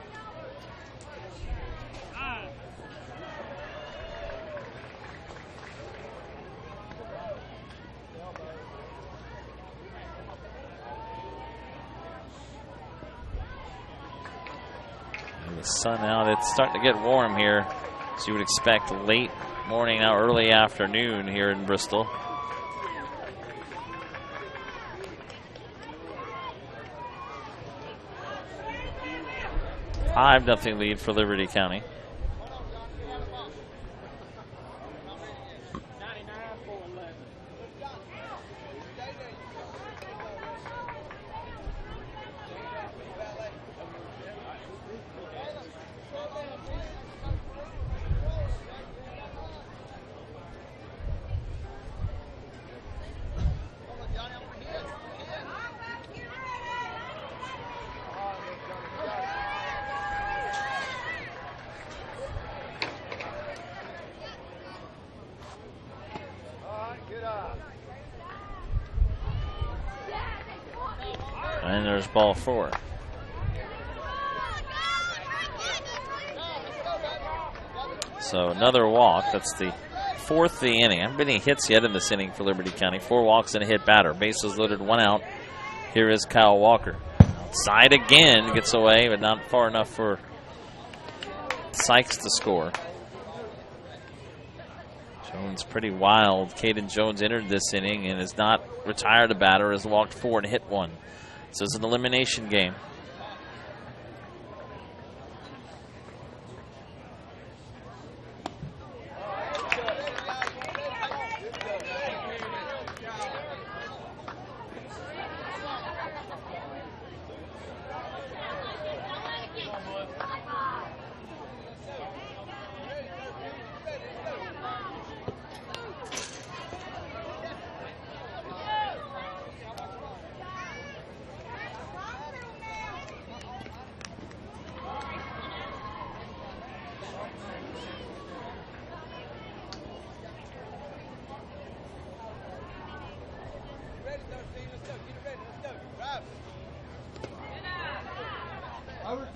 The sun out. It's starting to get warm here, so you would expect late morning, now early afternoon here in Bristol. Nothing lead for Liberty County. And there's ball 4. So another walk. That's the fourth of the inning. I haven't been any hits yet in this inning for Liberty County. 4 walks and a hit batter. Bases loaded, 1 out. Here is Kyle Walker. Outside again, gets away, but not far enough for Sykes to score. Jones pretty wild. Caden Jones entered this inning and is not retired a batter, has walked 4 and hit 1. This is an elimination game.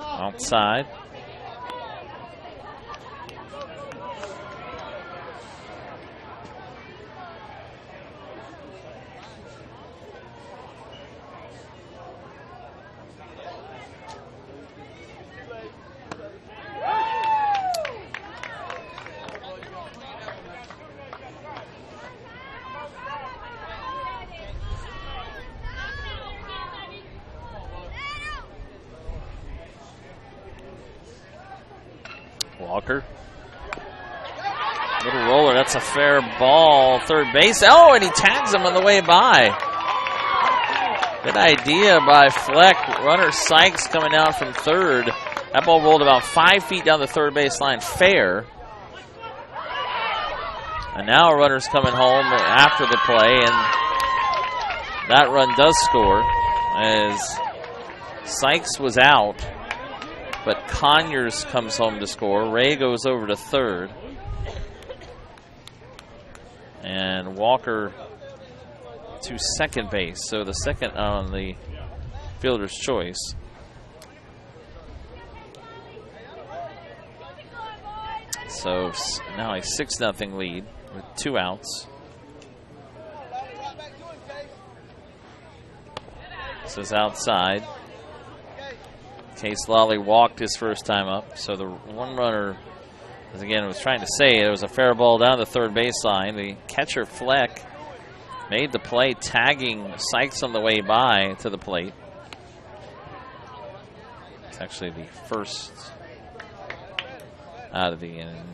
Outside. Walker. Little roller, that's a fair ball. Third base. Oh, and he tags him on the way by. Good idea by Fleck. Runner Sykes coming down from third. That ball rolled about 5 feet down the third base line. Fair. And now a runner's coming home after the play, and that run does score as Sykes was out. But Conyers comes home to score. Ray goes over to third. And Walker to second base. So the second on the fielder's choice. So now a 6-0 lead with 2 outs. This is outside. Case Lawley walked his first time up, so the one runner, as again I was trying to say, it was a fair ball down the third baseline. The catcher Fleck made the play, tagging Sykes on the way by to the plate. It's actually the first out of the inning.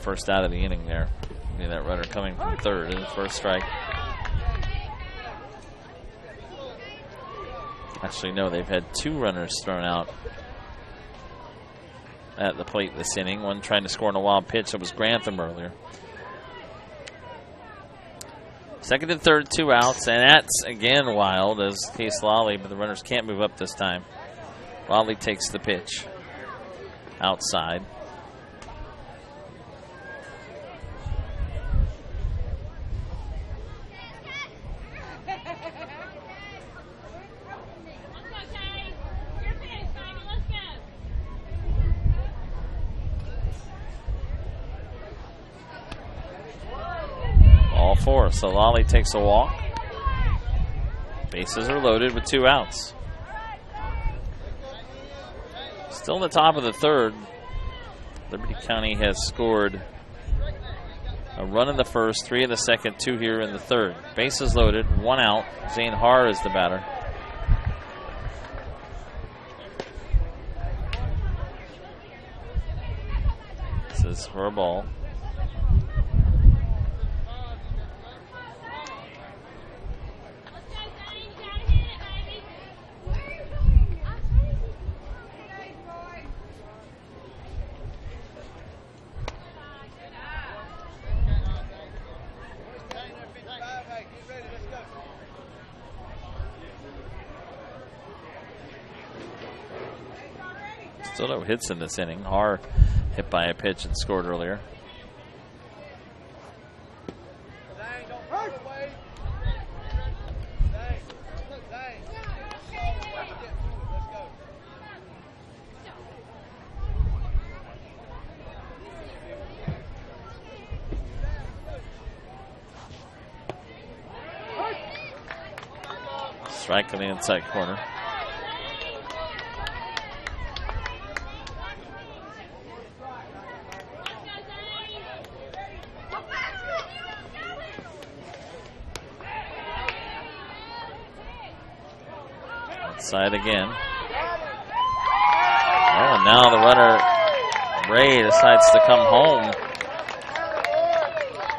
First out of the inning there. See that runner coming from third in the first strike. Actually, no, they've had 2 runners thrown out at the plate this inning. One trying to score on a wild pitch. That was Grantham earlier. Second and third, 2 outs, and that's again wild as Case Lawley, but the runners can't move up this time. Lawley takes the pitch outside. All 4, so Lawley takes a walk. Bases are loaded with 2 outs. Still in the top of the third. Liberty County has scored a run in the first, 3 in the second, 2 here in the third. Bases loaded, 1 out. Zane Haar is the batter. This is for a ball. Still no hits in this inning. Haar hit by a pitch and scored earlier. Strike on the inside corner. Outside again. Oh, and now the runner, Ray, decides to come home.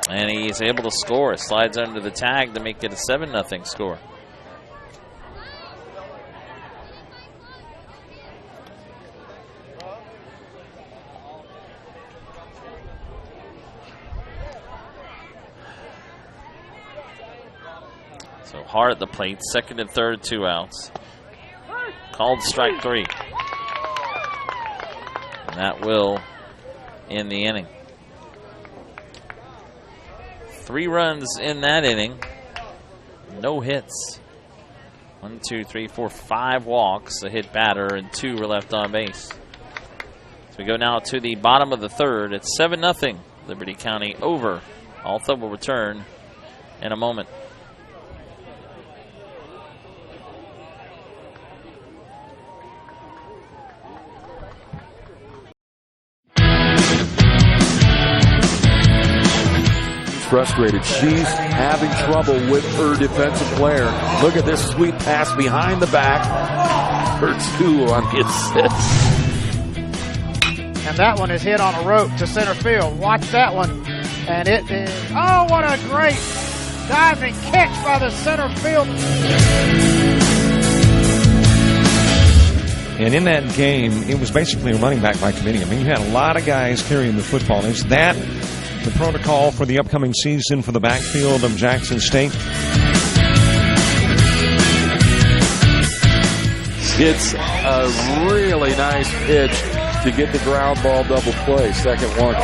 And he's able to score. Slides under the tag to make it a 7-0 score. So Haar at the plate, second and third, 2 outs. Called strike 3. And that will end the inning. 3 runs in that inning. No hits. 1, 2, 3, 4, 5 walks. A hit batter and 2 were left on base. So we go now to the bottom of the third. It's 7-0. Liberty County over. Altha will return in a moment. Frustrated. She's having trouble with her defensive player. Look at this sweet pass behind the back. Her 2 on the assist. And that one is hit on a rope to center field. Watch that one. And it is, oh, what a great diving catch by the center field. And in that game, it was basically a running back by committee. I mean, you had a lot of guys carrying the football. Is that the protocol for the upcoming season for the backfield of Jackson State? It's a really nice pitch to get the ground ball double play. Second one.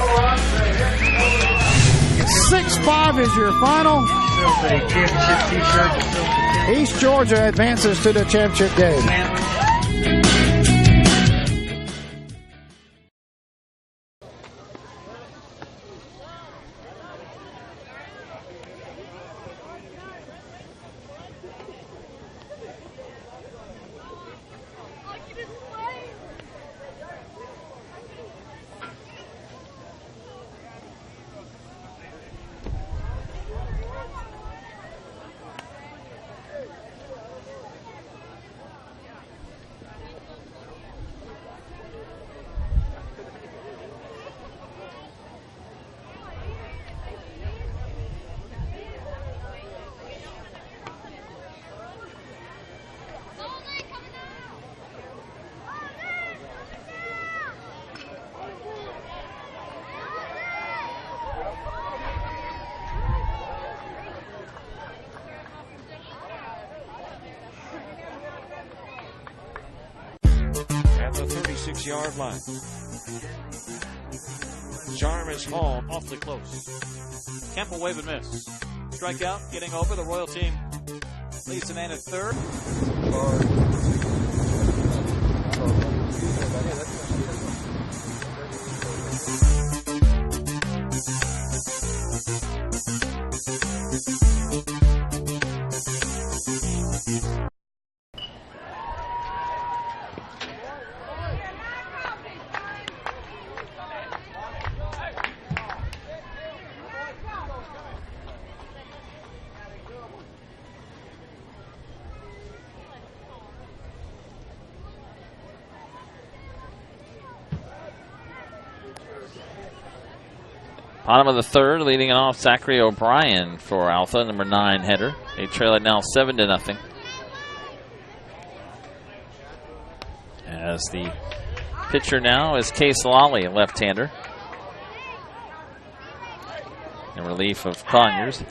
6-5 is your final. East Georgia advances to the championship game. 36-yard line. Jarvis Hall Awfully close. Campbell wave and miss. Strikeout, getting over. The Royal team leads the man at third. Bottom of the third, leading it off, Zachary O'Brien for Altha, number 9 header. They trail it now 7-0. As the pitcher now is Case Lally, a left-hander. In relief of Conyers.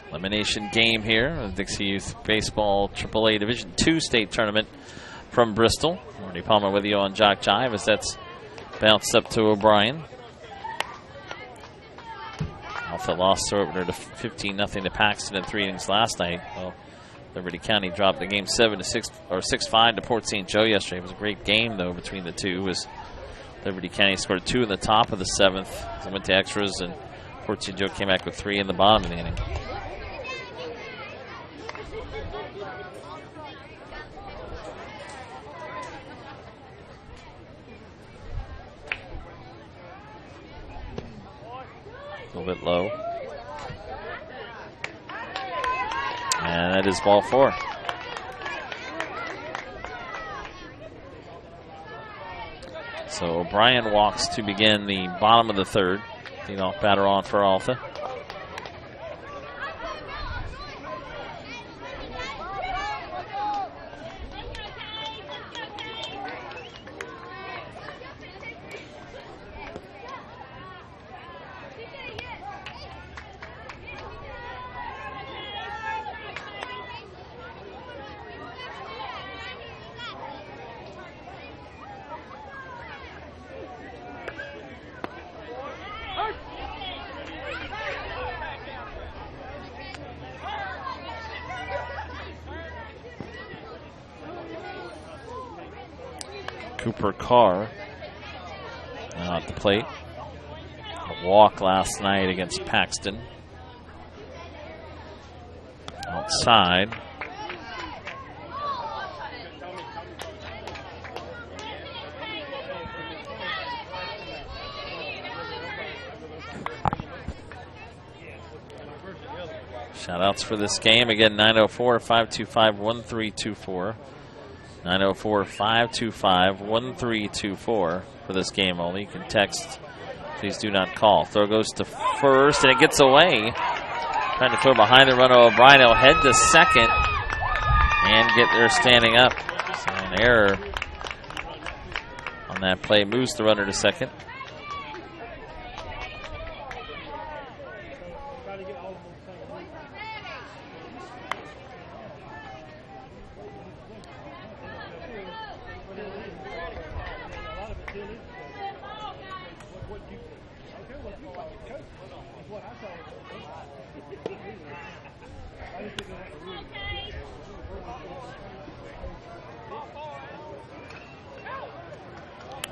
Elimination game here, the Dixie Youth Baseball AAA Division II state tournament from Bristol. Marty Palmer with you on Jock Jive as that's bounced up to O'Brien. Altha lost their opener to 15-0 to Paxton in 3 innings last night. Well, Liberty County dropped the game 7-6 or 6-5 to Port St. Joe yesterday. It was a great game though between the two. As Liberty County scored 2 in the top of the 7th. They went to extras and Port St. Joe came back with 3 in the bottom of the inning. A little bit low. And that is ball 4. So O'Brien walks to begin the bottom of the third. Lead-off batter on for Altha. Cooper Carr now at the plate. A walk last night against Paxton. Outside. Shout-outs for this game. Again, 904-525-1324. 904-525-1324 for this game only. You can text. Please do not call. Throw goes to first, and it gets away. Trying to throw behind the runner. O'Brien will head to second and get there standing up. So an error on that play moves the runner to second.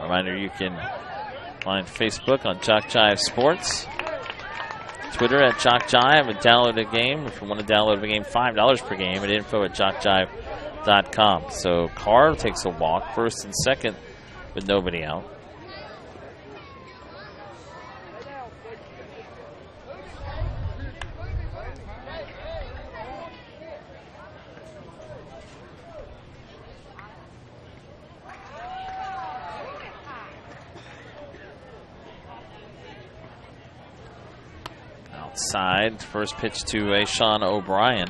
Reminder, you can find Facebook on Jock Jive Sports, Twitter at Jock Jive, and download a game. If you want to download a game, $5 per game at info@jockjive.com. So Carr takes a walk, first and second, with nobody out. Outside, first pitch to a Sean O'Brien.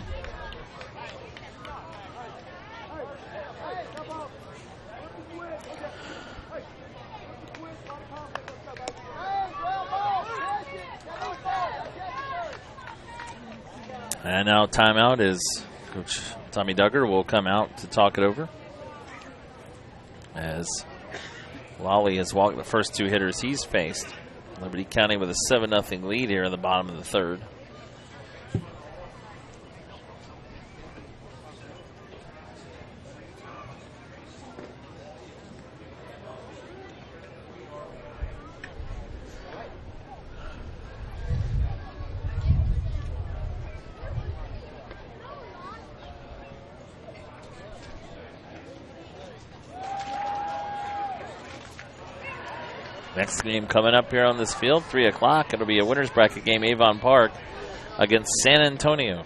And now timeout is Coach Tommy Duggar will come out to talk it over. As Lally has walked the first two hitters he's faced. Liberty County with a 7-0 lead here in the bottom of the third. Next game coming up here on this field, 3 o'clock. It'll be a winner's bracket game, Avon Park against San Antonio.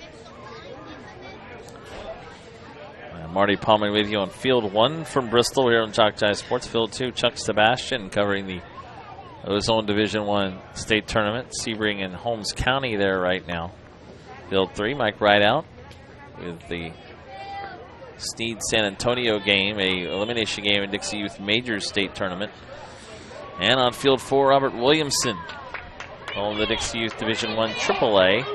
Marty Palmer with you on Field 1 from Bristol here on Chalk Jive Sports. Field 2, Chuck Sebastian covering the Ozone Division 1 state tournament. Sebring and Holmes County there right now. Field 3, Mike Rideout with the Snead San Antonio game, a elimination game in Dixie Youth Majors state tournament. And on Field 4, Robert Williamson, all of the Dixie Youth Division 1 AAA.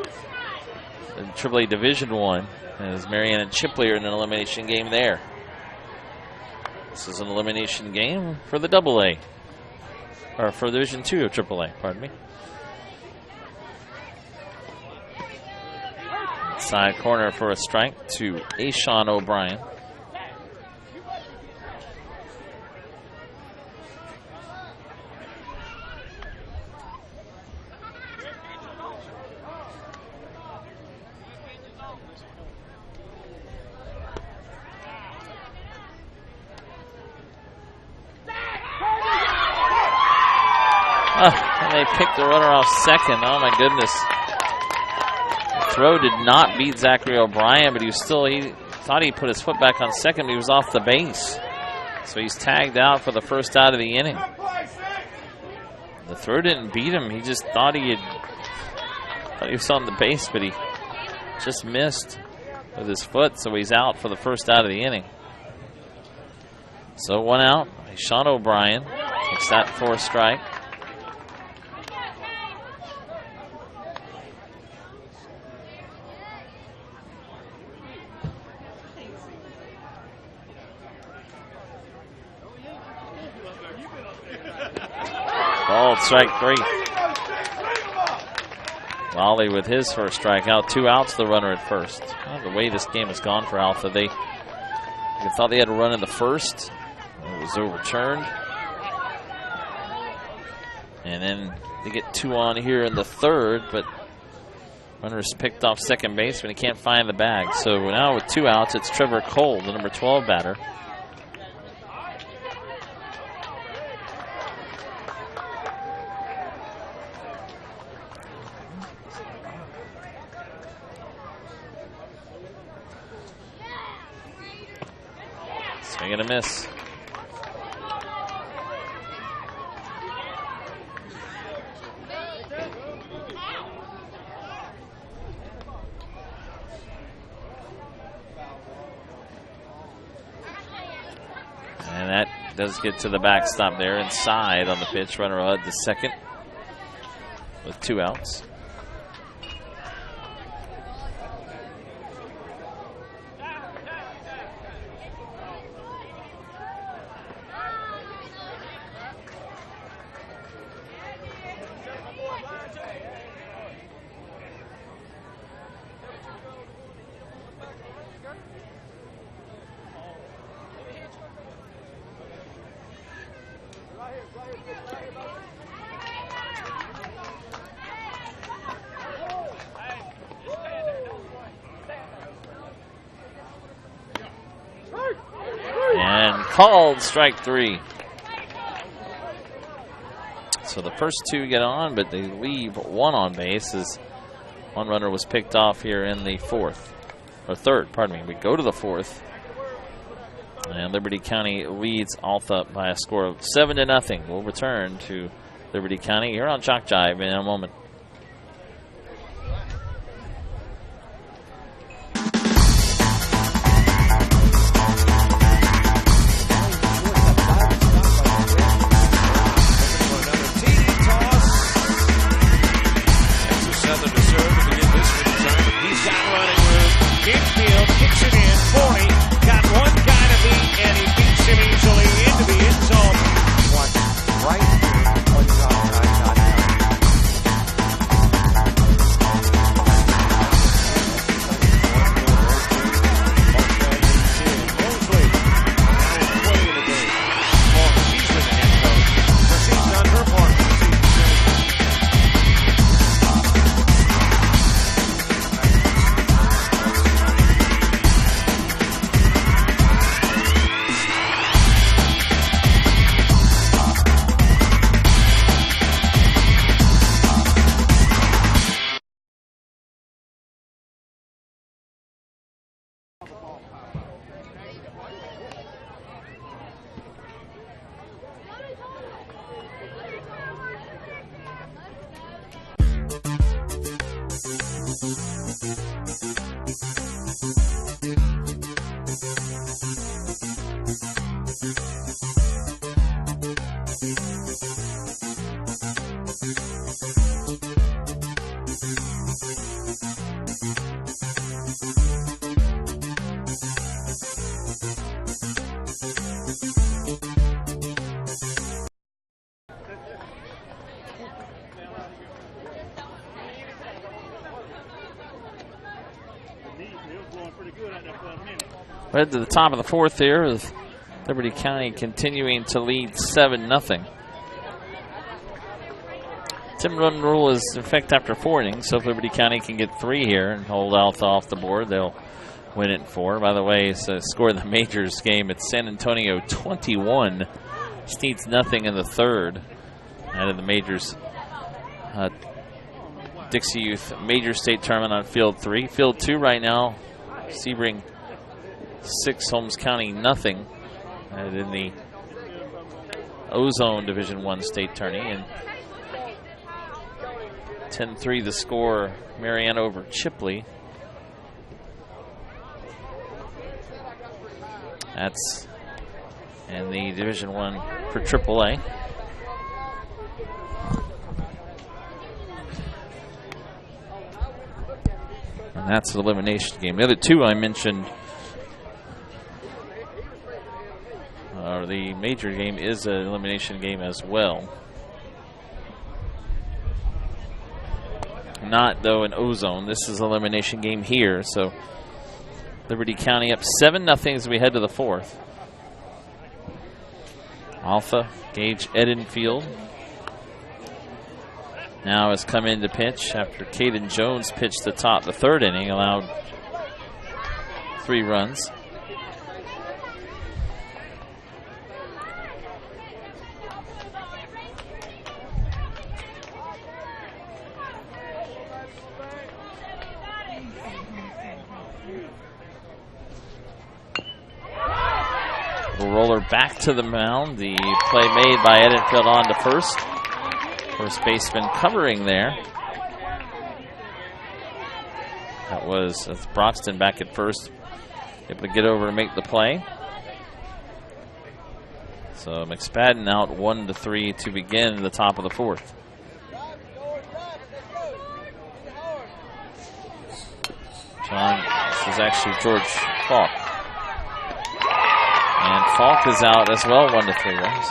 And AAA Division 1, as Marianne and Chipley are in an elimination game there. This is an elimination game for the AA, or for Division 2 of AAA, pardon me. Side corner for a strike to Ashawn O'Brien. And they picked the runner off second. Oh my goodness. The throw did not beat Zachary O'Brien, but he thought he put his foot back on second, but he was off the base. So he's tagged out for the first out of the inning. The throw didn't beat him. He just thought he was on the base, but he just missed with his foot, so he's out for the first out of the inning. So 1 out. Sean O'Brien takes that for a strike. Ball, strike 3. Lally with his first strikeout. 2 outs, the runner at first. Well, the way this game has gone for Altha, they thought they had a run in the first. It was overturned. And then they get 2 on here in the third, but runner's picked off second base, but he can't find the bag. So now with 2 outs, it's Trevor Cole, the number 12 batter. Swing and a miss. And that does get to the backstop there inside on the pitch. Runner ahead to second with 2 outs. Called strike 3. So the first 2 get on, but they leave 1 on base as 1 runner was picked off here in the third, pardon me. We go to the 4th. And Liberty County leads Altha by a score of 7-0. We'll return to Liberty County here on Chalk Jive in a moment. Southern to serve to begin this one. He's got We're to the top of the fourth here with Liberty County continuing to lead 7-0. 10-run rule is in effect after 4 innings, so if Liberty County can get 3 here and hold Altha off the board, they'll win it in 4. By the way, it's a score of the Majors game. It's San Antonio 21, Steeds nothing in the 3rd. Out of the Majors Dixie Youth Major State Tournament on Field 3. Field 2 right now, Sebring 6, Holmes County nothing. And in the Ozone Division I State Tourney. And 10-3 the score, Mariana over Chipley. That's in the Division I for AAA. And that's an elimination game. The other 2 I mentioned, the major game is an elimination game as well. Not, though, an Ozone. This is an elimination game here. So Liberty County up 7-0 as we head to the 4th. Altha, Gage Edenfield now has come in to pitch after Caden Jones pitched the top the 3rd inning, allowed 3 runs. Roller back to the mound. The play made by Edenfield on to first. First baseman covering there. That was Broxton back at first, able to get over and make the play. So McSpadden out 1-3 to begin the top of the 4th. This is actually George Falk. And Falk is out as well, 1-3 runs.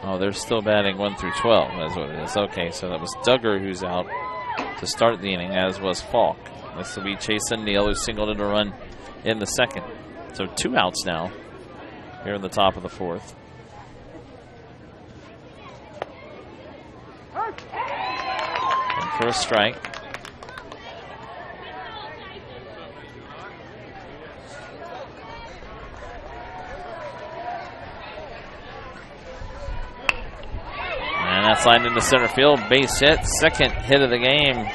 Oh, they're still batting 1 through 12. That's what it is. Okay, so that was Duggar who's out to start the inning, as was Falk. This will be Chase Neal, who singled in a run in the 2nd. So 2 outs now here in the top of the 4th. For a strike. And that's lined into center field. Base hit. 2nd hit of the game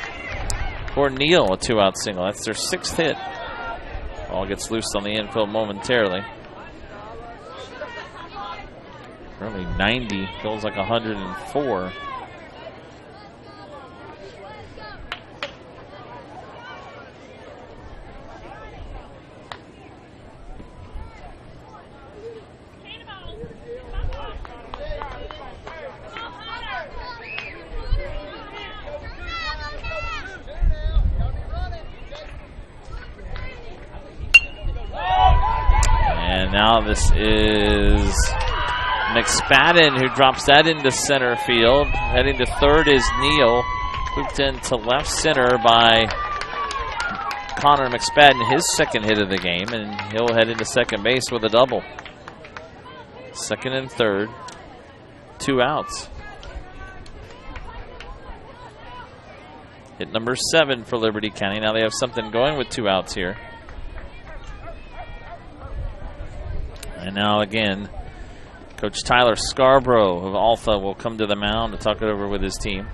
for Neal. A 2-out single. That's their 6th hit. Ball gets loose on the infield momentarily. Currently 90. Feels like 104. Now this is McSpadden who drops that into center field. Heading to 3rd is Neal. Looped into left center by Connor McSpadden, his 2nd hit of the game, and he'll head into second base with a double. 2nd and 3rd, 2 outs. Hit number 7 for Liberty County. Now they have something going with 2 outs here. And now again, Coach Tyler Scarborough of Altha will come to the mound to talk it over with his team.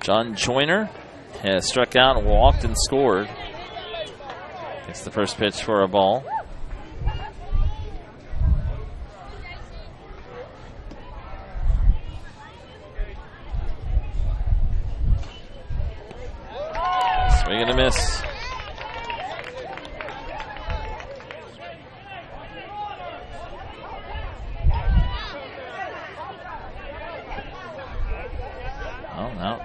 John Joyner has struck out, walked, and scored. It's the first pitch for a ball. Swing and a miss. Oh, no.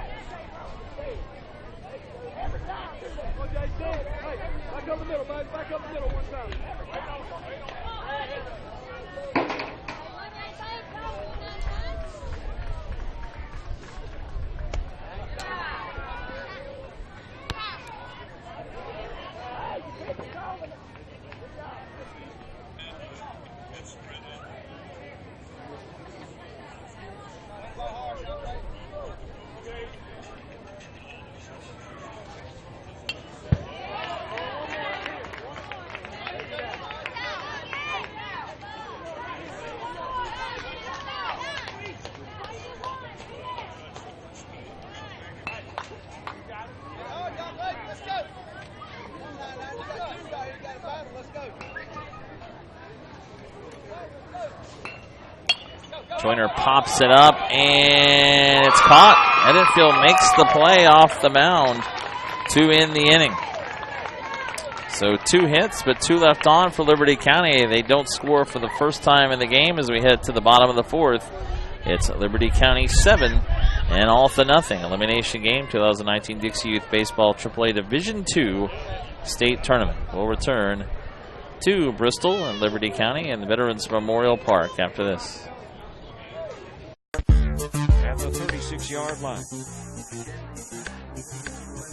Joyner pops it up, and it's caught. Edenfield makes the play off the mound to end the inning. So 2 hits, but 2 left on for Liberty County. They don't score for the first time in the game as we head to the bottom of the 4th. It's Liberty County 7 and Altha nothing. Elimination game, 2019 Dixie Youth Baseball AAA Division II State Tournament. We'll return to Bristol and Liberty County and the Veterans Memorial Park after this. At the 36-yard line.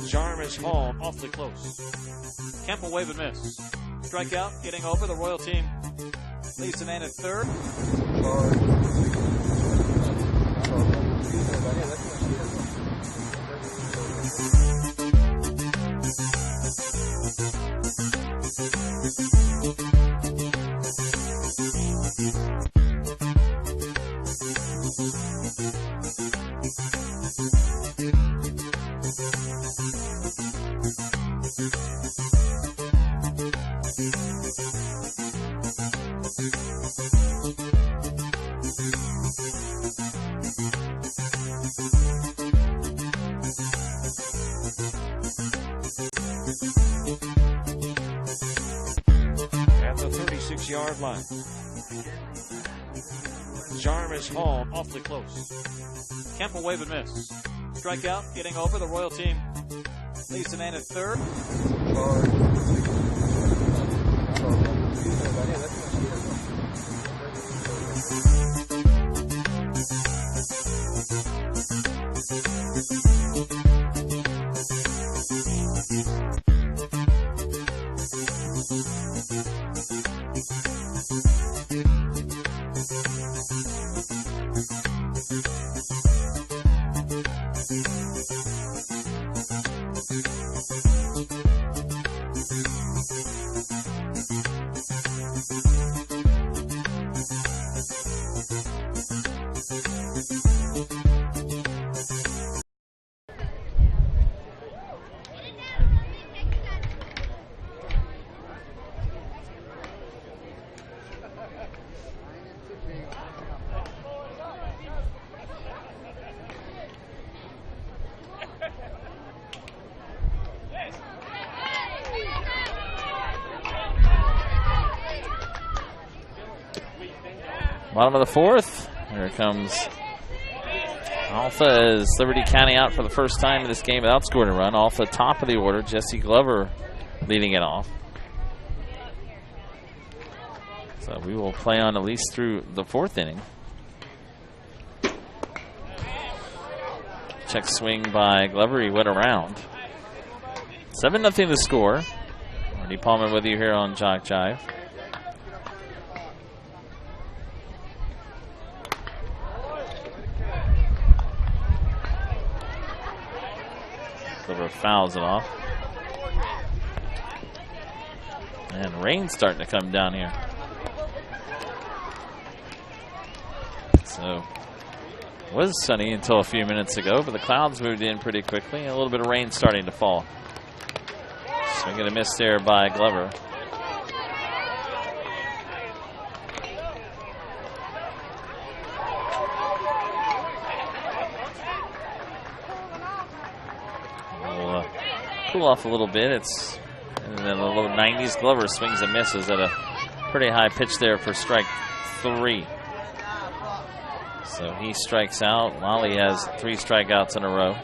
Jarmus home. Awfully close. Campbell wave and miss. Strikeout, getting over. The Royal team leads the man at third. At the 36-yard line. Jarmus home. Awfully close. Campbell wave and miss. Strikeout, getting over. The Royal team leads the man at third. Bottom of the 4th. Here comes Altha as Liberty County out for the first time in this game without scoring a run. Altha top of the order. Jesse Glover leading it off. So we will play on at least through the 4th inning. Check swing by Glover. He went around. 7-0 the score. Marty Palmer with you here on Jock Jive. Glover fouls it off. And rain's starting to come down here. So was sunny until a few minutes ago, but the clouds moved in pretty quickly. A little bit of rain starting to fall. Swing and a miss there by Glover. We'll cool off a little bit. And then a little 90s. Glover swings and misses at a pretty high pitch there for strike 3. So he strikes out. Lally has 3 strikeouts in a row.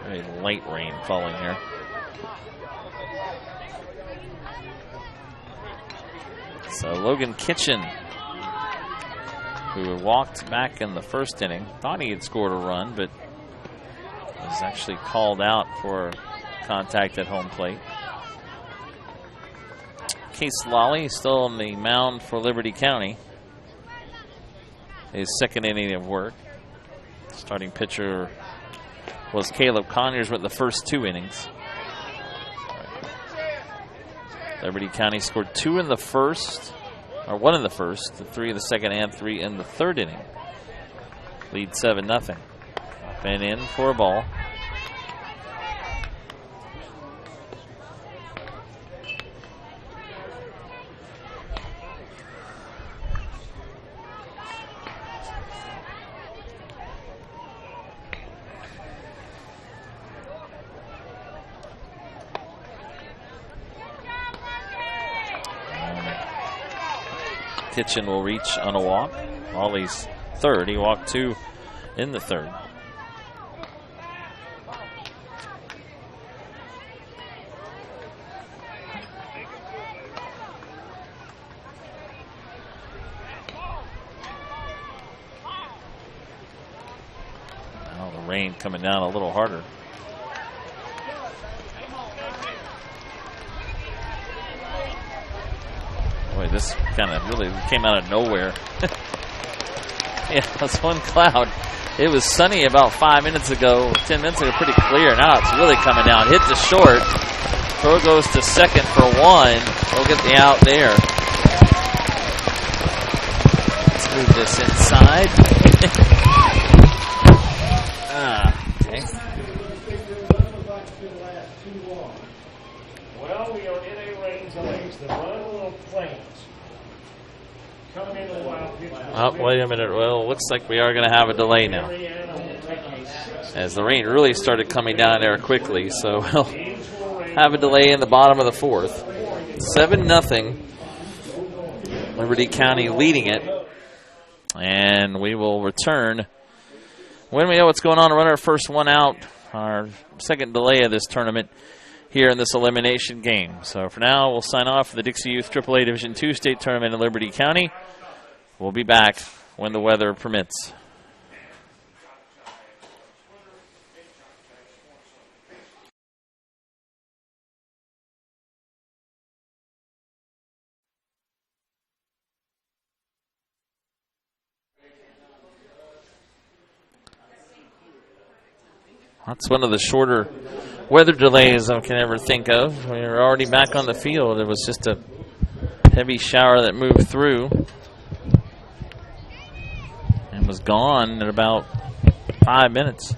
Very light rain falling here. So Logan Kitchen, who walked back in the first inning, thought he had scored a run, but was actually called out for contact at home plate. Case Lally still on the mound for Liberty County. His second inning of work. Starting pitcher was Caleb Conyers with the first 2 innings. Liberty County scored 2 in the first, or 1 in the first, 3 in the second, and 3 in the third inning. Lead 7-0. Up and in for a ball. Kitchen will reach on a walk. Ollie's third. He walked 2 in the third. Now the rain coming down a little harder. Boy, this kind of really came out of nowhere. Yeah, that's one cloud. It was sunny about 5 minutes ago, 10 minutes ago, pretty clear. Now it's really coming down. Hit to short. Throw goes to second for 1. We'll get the out there. Let's move this inside. Okay. Well, we are in a range that makes the run a little plains. Coming in a while. Oh, wait a minute. Well, looks like we are going to have a delay now, as the rain really started coming down there quickly. So we'll have a delay in the bottom of the 4th. 7-0. Liberty County leading it. And we will return when we know what's going on to run our first one out, our second delay of this tournament here in this elimination game. So for now, we'll sign off for the Dixie Youth AAA Division II State Tournament in Liberty County. We'll be back when the weather permits. That's one of the shorter weather delays I can ever think of. We were already back on the field. It was just a heavy shower that moved through and was gone in about 5 minutes.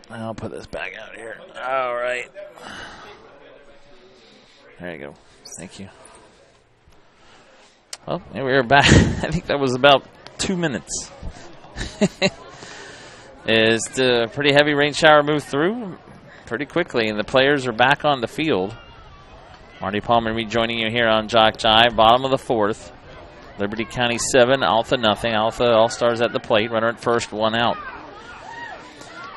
I'll put this back out here. All right. There you go. Thank you. Well, we were back. I think that was about 2 minutes. As the pretty heavy rain shower moved through pretty quickly, and the players are back on the field. Marty Palmer rejoining you here on Jock Jive, bottom of the 4th. Liberty County 7, Altha nothing. Altha All-Stars at the plate. Runner at first, 1 out.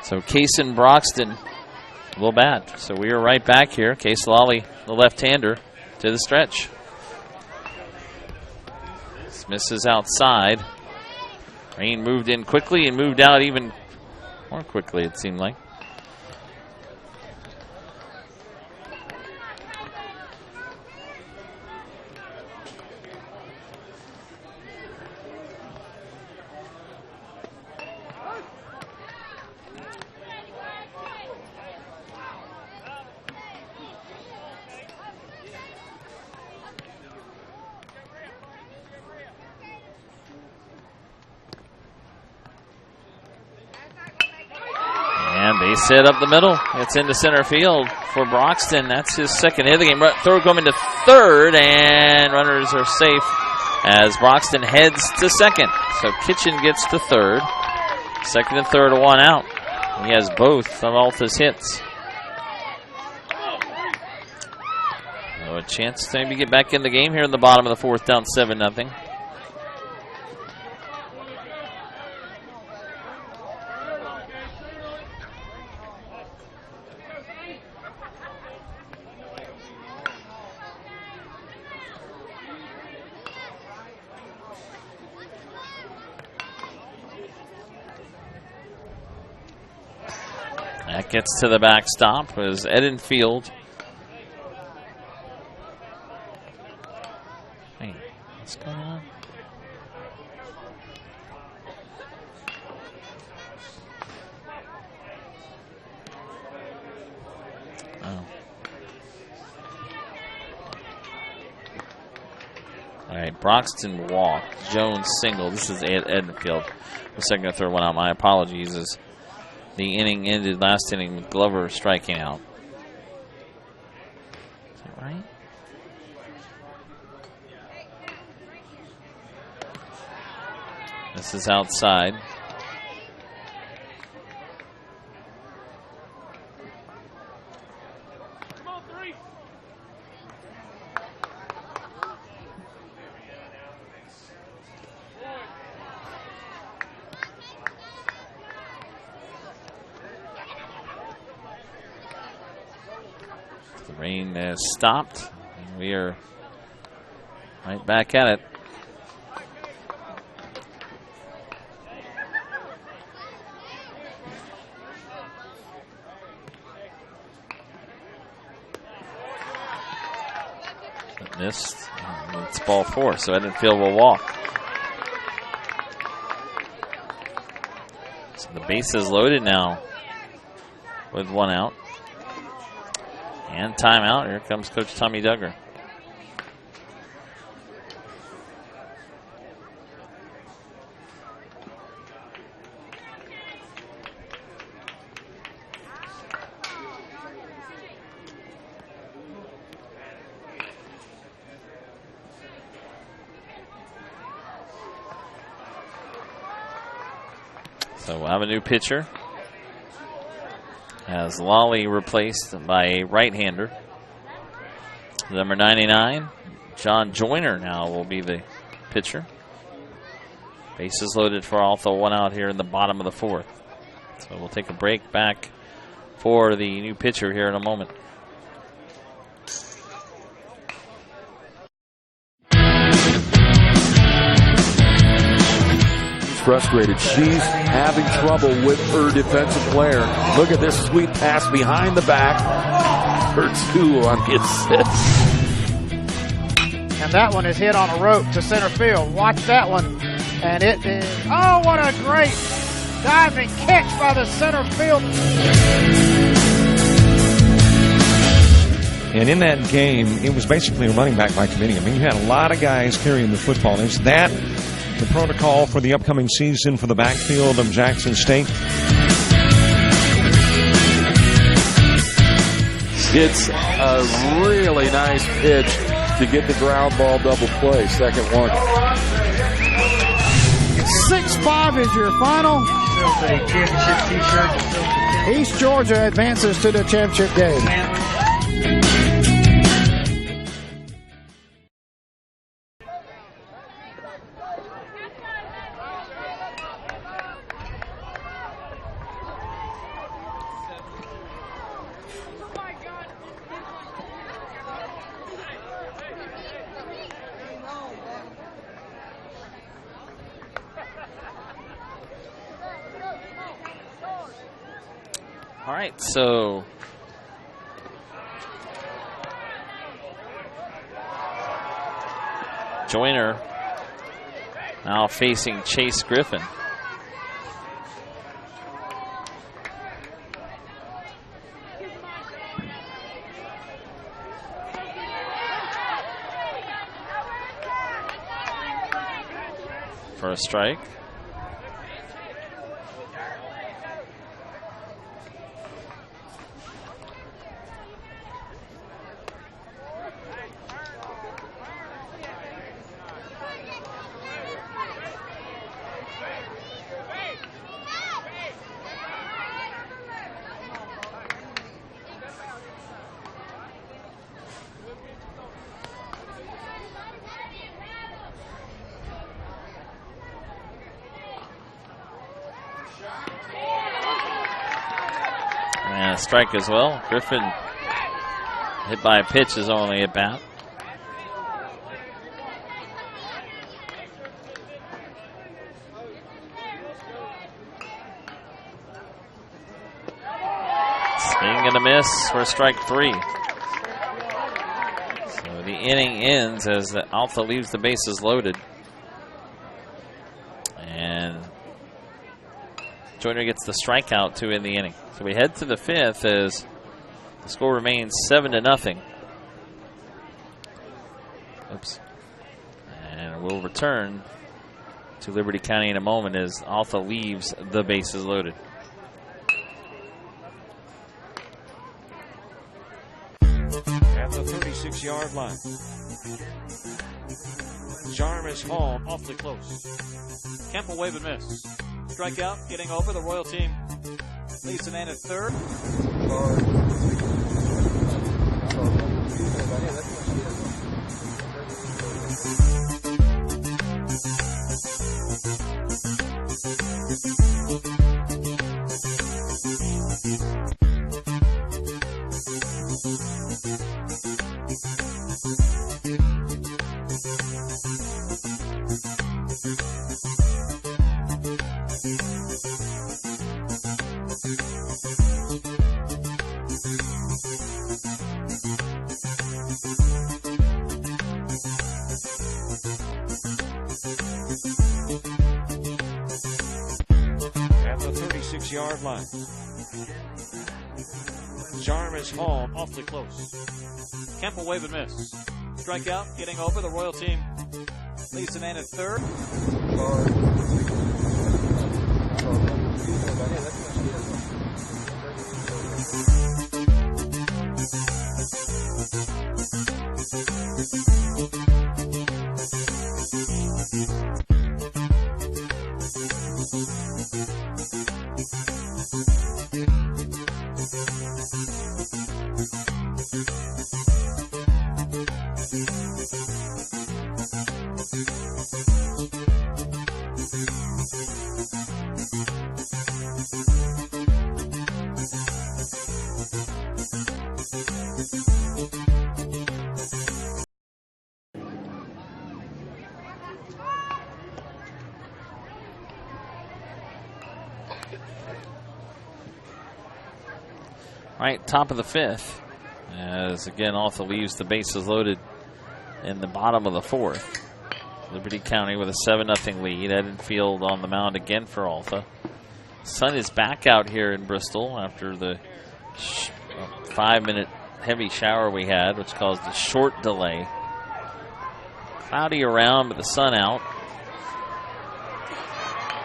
So Case and Broxton, a little bad. So we are right back here. Case Lally, the left-hander, to the stretch. This misses outside. Rain moved in quickly and moved out even more quickly, it seemed like. Base hit up the middle. It's into center field for Broxton. That's his second hit of the game. Throw coming to third, and runners are safe as Broxton heads to second. So Kitchen gets to third. Second and third, one out. He has both of Altha's hits. So a chance to maybe get back in the game here in the bottom of the fourth, down 7-0. That gets to the backstop as Edenfield. Hey, what's going on? Oh. All right, Broxton walk. Jones single. This is Edenfield. The second and third one out. My apologies. As the inning ended last inning with Glover striking out. Is that right? This is outside. The rain has stopped. We are right back at it. Missed. It's ball four, so Edenfield will walk. So the base is loaded now with one out. And timeout. Here comes Coach Tommy Duggar. So we'll have a new pitcher. As Lawley replaced by a right-hander. Number 99, John Joyner now will be the pitcher. Bases loaded for Altha, one out here in the bottom of the fourth. So we'll take a break, back for the new pitcher here in a moment. Frustrated. She's having trouble with her defensive player. Look at this sweet pass behind the back. Her two on his And that one is hit on a rope to center field. Watch that one. And it is, oh, what a great diving catch by the center field. And in that game, it was basically a running back by committee. I mean, you had a lot of guys carrying the football. Is that the protocol for the upcoming season for the backfield of Jackson State? It's a really nice pitch to get the ground ball double play. Second one. 6-5 is your final. East Georgia advances to the championship game. All right, so Joyner now facing Chase Griffin. For a strike. And a strike as well. Griffin hit by a pitch is only at bat. Swing and a miss for strike 3. So the inning ends as Altha leaves the bases loaded. And Joyner gets the strikeout to end the inning. So we head to the 5th as the score remains 7-0. Oops. And we'll return to Liberty County in a moment as Altha leaves the bases loaded. At the 36-yard line. Jarmus Hall Awfully close. Kemp will wave and miss. Strikeout, getting over. The Royal team leads the man at third. Yard line. Jarmus Hall awfully close. Kemp will wave and miss. Strikeout, getting over. The Royal team leads the man at third. Right, top of the 5th. As again, Altha leaves the bases loaded in the bottom of the 4th. Liberty County with a 7-0 lead. Edenfield on the mound again for Altha. Sun is back out here in Bristol after the 5-minute heavy shower we had, which caused a short delay. Cloudy around, but the sun out.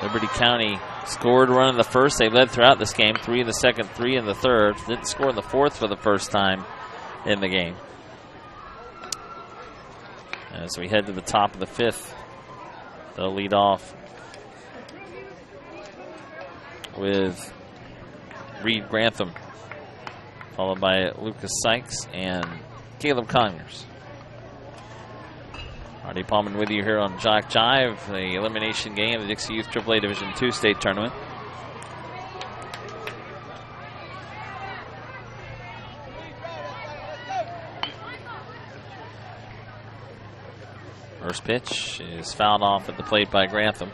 Liberty County scored a run in the first. They led throughout this game. 3 in the second, 3 in the third. Didn't score in the 4th for the first time in the game. As we head to the top of the 5th, they'll lead off with Reed Grantham, followed by Lucas Sykes and Caleb Conyers. Artie Palman with you here on Jock Jive, the elimination game of the Dixie Youth AAA Division II state tournament. First pitch is fouled off at the plate by Grantham.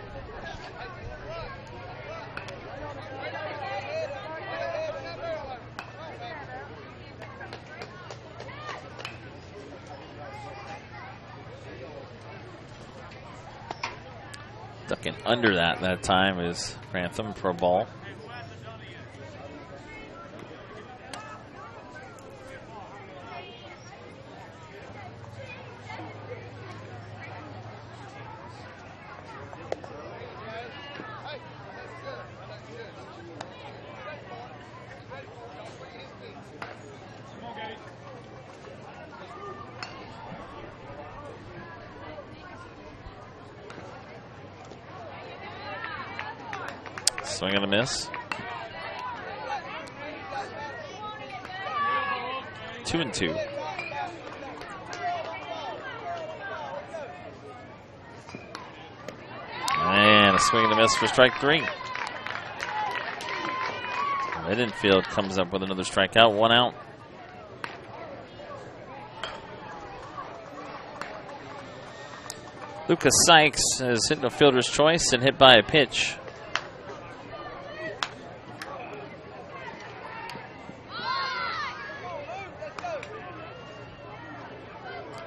Ducking under that time is Grantham for a ball. Swing and a miss. 2-2. And a swing and a miss for strike 3. Edenfield comes up with another strikeout, 1 out. Lucas Sykes is hitting a fielder's choice and hit by a pitch.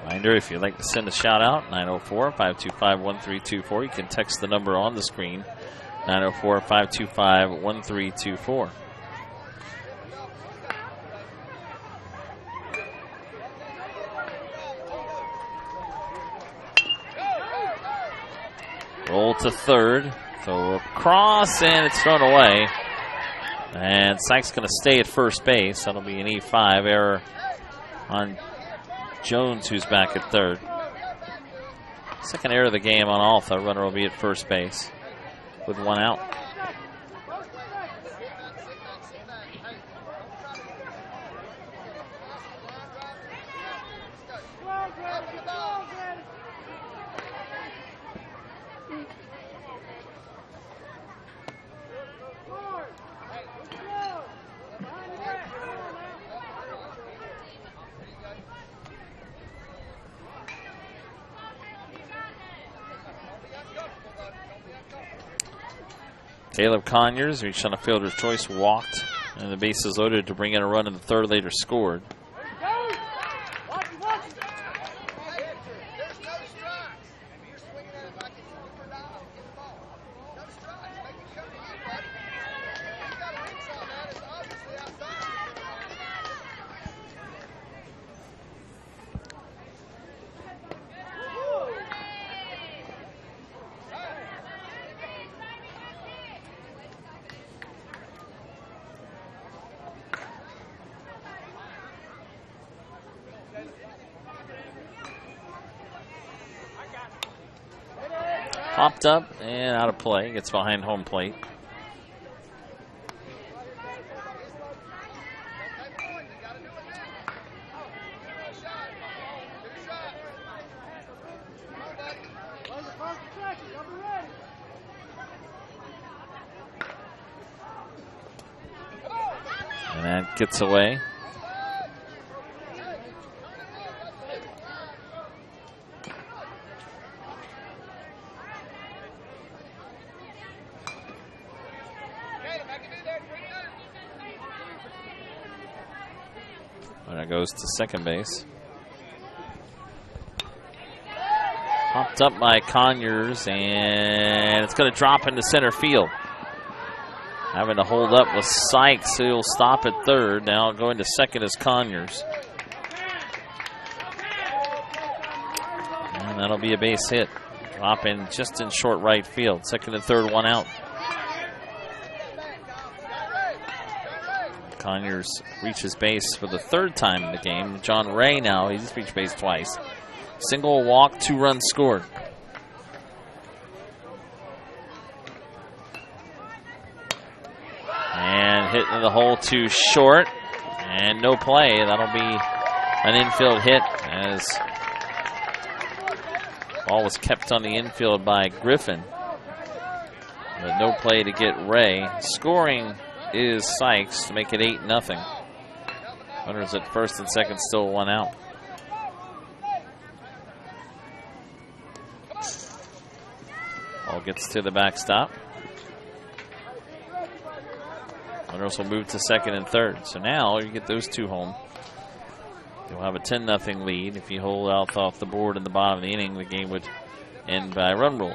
Reminder, if you'd like to send a shout out, 904-525-1324. You can text the number on the screen, 904-525-1324. Roll to third, throw across, and it's thrown away. And Sykes going to stay at first base. That'll be an E5 error on Jones, who's back at third. Second error of the game on Altha. Runner will be at first base with 1 out. Caleb Conyers reached on a fielder's choice, walked, and the bases loaded to bring in a run in the third, later scored. Popped up and out of play. Gets behind home plate. And that gets away. Goes to second base. Popped up by Conyers, and it's going to drop into center field. Having to hold up with Sykes, who'll stop at third. Now going to second is Conyers. And that'll be a base hit. Drop in just in short right field. Second and third, 1 out. Conyers reaches base for the third time in the game. John Ray now, he's reached base twice. Single, walk, 2 runs scored. And hit in the hole too short. And no play. That'll be an infield hit as ball was kept on the infield by Griffin. But no play to get Ray. Scoring is Sykes to make it 8-0. Runners at first and second, still 1 out. Ball gets to the backstop. Runners will move to second and third. So now you get those 2 home. You'll have a 10-0 lead. If you hold Altha off the board in the bottom of the inning, the game would end by a run rule.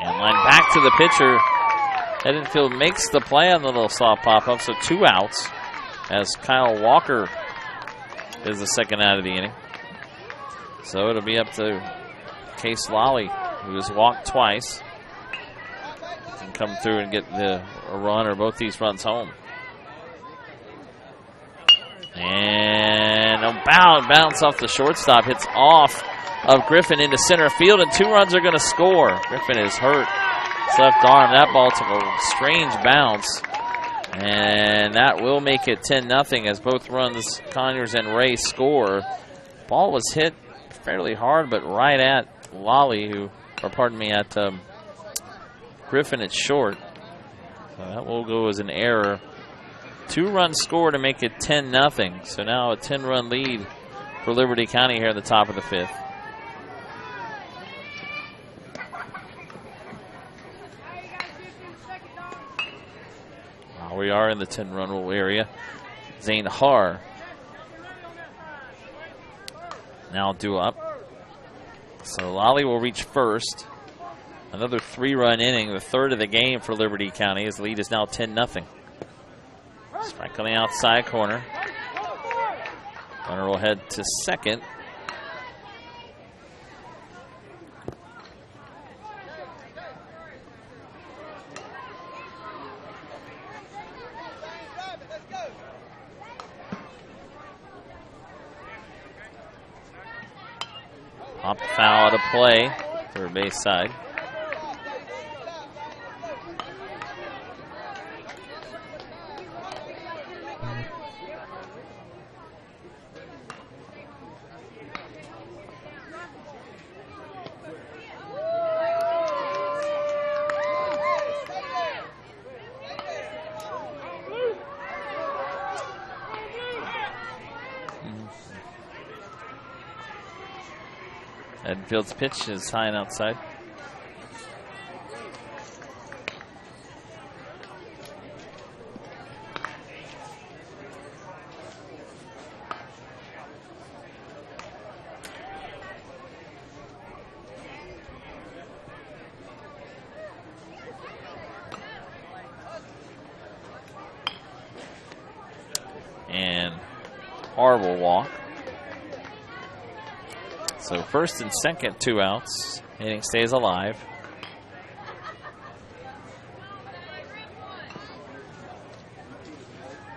And line back to the pitcher. Edenfield makes the play on the little soft pop-up, so 2 outs as Kyle Walker is the second out of the inning. So it'll be up to Case Lally, who has walked twice, can come through and get a run or both these runs home. And a bounce off the shortstop, hits off of Griffin into center field, and 2 runs are going to score. Griffin is hurt his left arm. That ball took a strange bounce. And that will make it 10-0 as both runs, Conyers and Ray, score. Ball was hit fairly hard, but right at Lally, at Griffin at short. So that will go as an error. 2-run score to make it 10-0. So now a 10-run lead for Liberty County here at the top of the 5th. We are in the 10-run rule area. Zane Har now due up. So Lally will reach first. Another 3-run inning, the third of the game for Liberty County. His lead is now 10-0. Strike on the outside corner. Runner will head to second. Pop foul out of play, third base side. Field's pitch is high and outside. And Har will walk. So first and second, 2 outs. Inning stays alive.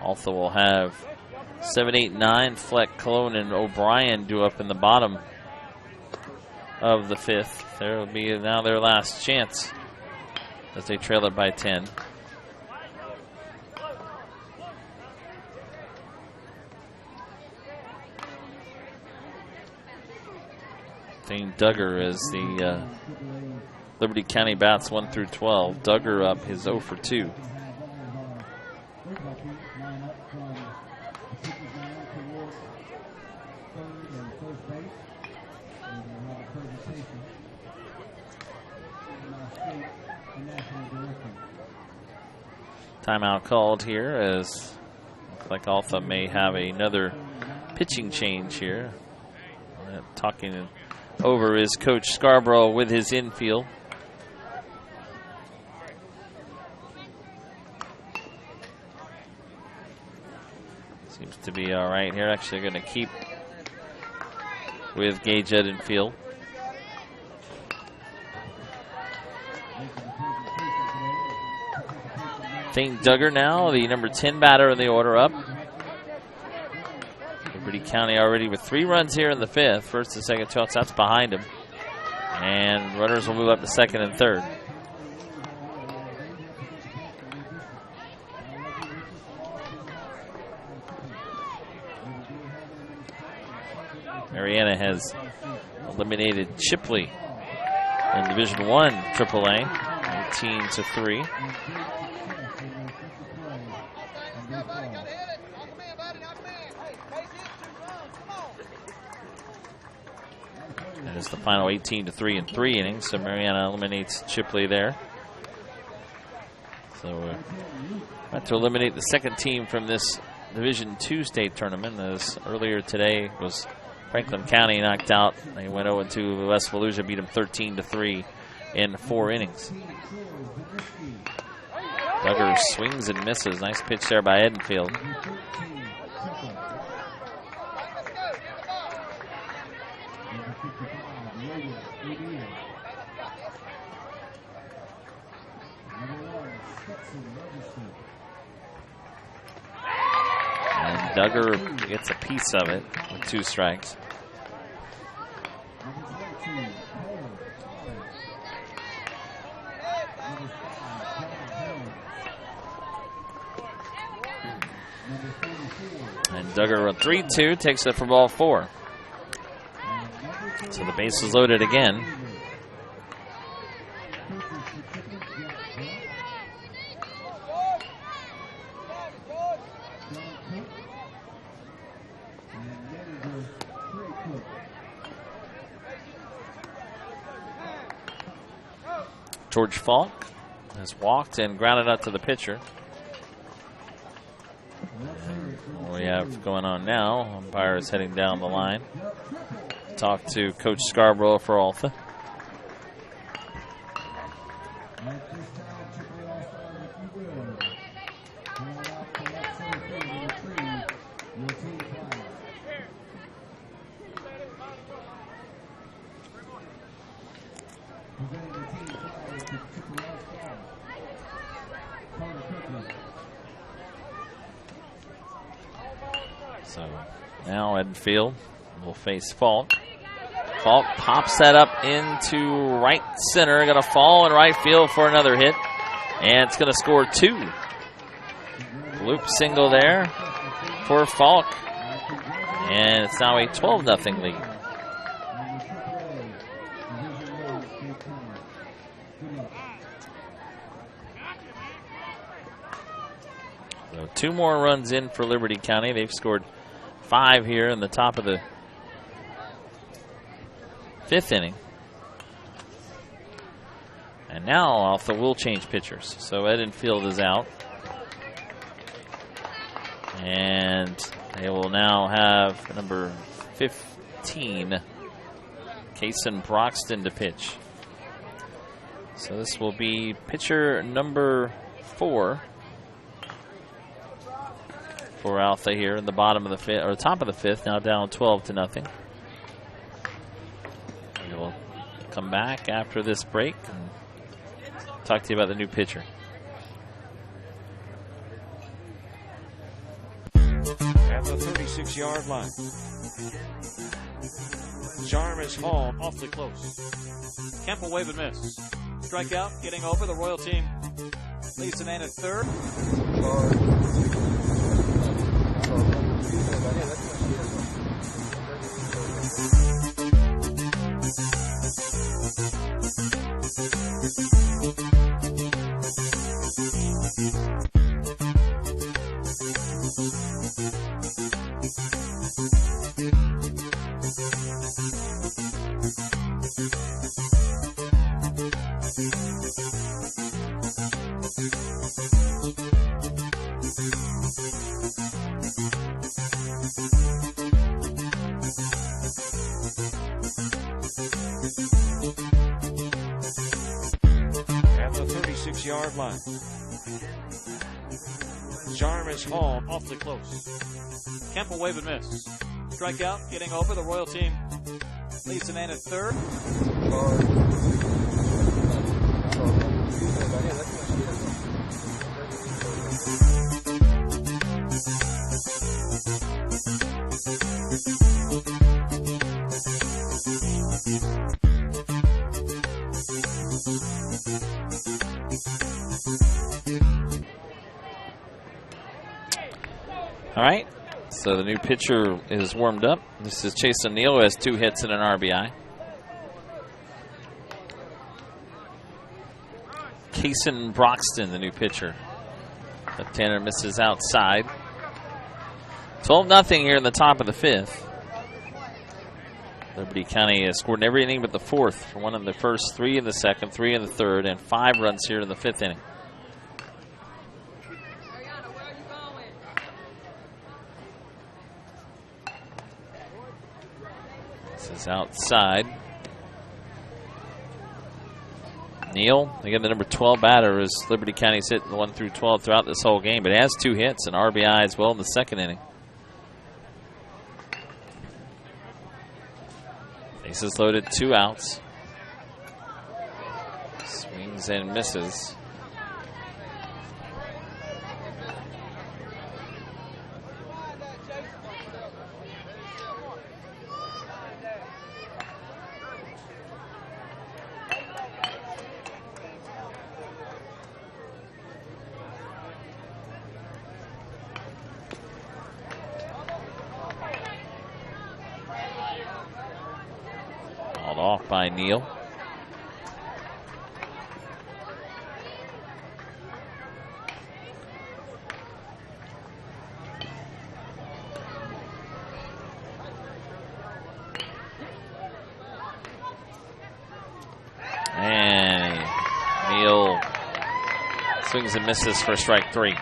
Altha will have 7, 8, 9. Fleck, Cologne, and O'Brien due up in the bottom of the 5th. There will be now their last chance as they trail it by 10. Dane Duggar is the Liberty County bats 1 through 12. Duggar up his 0 for 2. Timeout called here as looks like Altha may have another pitching change here. Talking over is Coach Scarborough with his infield. Seems to be all right here. Actually going to keep with Gage Edenfield. Dane Duggar now, the number 10 batter in the order up. Liberty County already with 3 runs here in the 5th. First and second, 2 outs. That's behind him. And runners will move up to second and third. Mariana has eliminated Chipley in Division I AAA, 18-3. And it's the final 18-3 in 3 innings. So Mariana eliminates Chipley there. So we're about to eliminate the second team from this Division II state tournament, as earlier today was Franklin County knocked out. They went 0-2. West Volusia beat them 13-3 in 4 innings. Duggar swings and misses. Nice pitch there by Edenfield. And Duggar gets a piece of it with 2 strikes. And Duggar 3-2 takes it for ball 4. So the base is loaded again. George Falk has walked and grounded out to the pitcher. And what we have going on now, umpire is heading down the line. Talk to Coach Scarborough for Altha. So now Edfield will face Falk. Falk pops that up into right center. Going to fall in right field for another hit. And it's going to score 2. Loop single there for Falk. And it's now a 12-0 lead. So 2 more runs in for Liberty County. They've scored 5 here in the top of the 5th inning. And now Altha will change pitchers. So Edenfield is out. And they will now have number 15, Kason Broxton, to pitch. So this will be pitcher number 4 for Altha here in the bottom of the 5th, or top of the 5th, now down 12-0. We will come back after this break and talk to you about the new pitcher. At the 36-yard line. Jarvis Hall. Awfully close. Kemp will wave and miss. Strikeout, getting over. The Royal team leads the man at third. At the 36-yard line. Jarvis Hall. Awfully close. Kemp will wave and miss. Strikeout, getting over. The Royal team leads the man at third. All right, so the new pitcher is warmed up. This is Chase O'Neill, who has 2 hits and an RBI. Kason Broxton, the new pitcher. Left-hander misses outside. 12-0 here in the top of the 5th. Liberty County has scored in every inning but the 4th. For 1 in the first, 3 in the 2nd, 3 in the 3rd, and 5 runs here in the 5th inning. This is outside. Neal, again, the number 12 batter, as Liberty County's hit 1 through 12 throughout this whole game, but has 2 hits and RBI as well in the 2nd inning. Bases loaded, 2 outs. Swings and misses. Held off by Neal. And Neal swings and misses for strike 3.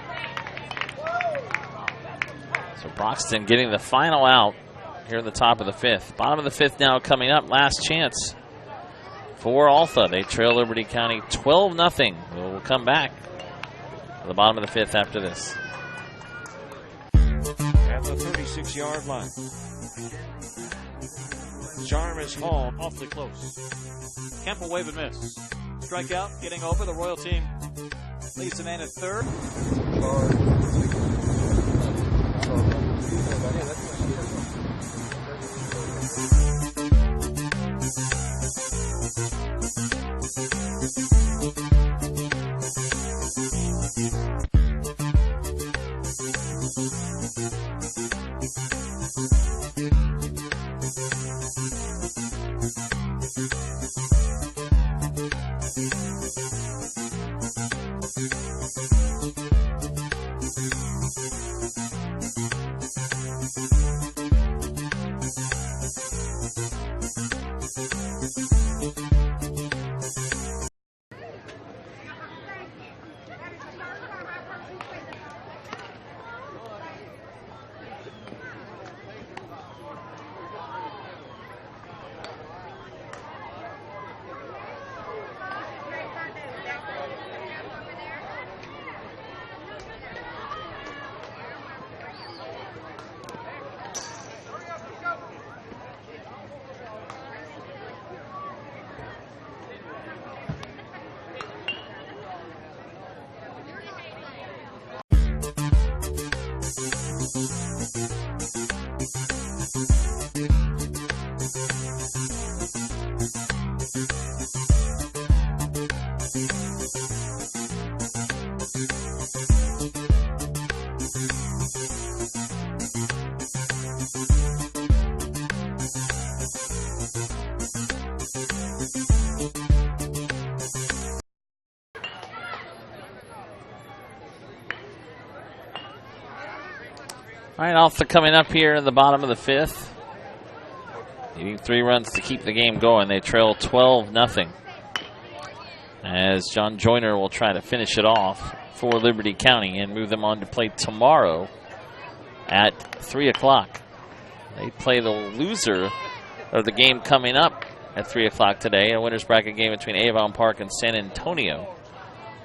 So Broxton getting the final out here in the top of the 5th. Bottom of the 5th now coming up. Last chance for Altha. They trail Liberty County 12-0. We'll come back to the bottom of the 5th after this. At the 36-yard line. Jarvis Hall. Awfully close. Campbell wave and miss. Strikeout, getting over. The Royal team leads the man at third. All right, Altha coming up here in the bottom of the 5th. Needing 3 runs to keep the game going. They trail 12-0. As John Joyner will try to finish it off for Liberty County and move them on to play tomorrow at 3 o'clock. They play the loser of the game coming up at 3 o'clock today, a winner's bracket game between Avon Park and San Antonio.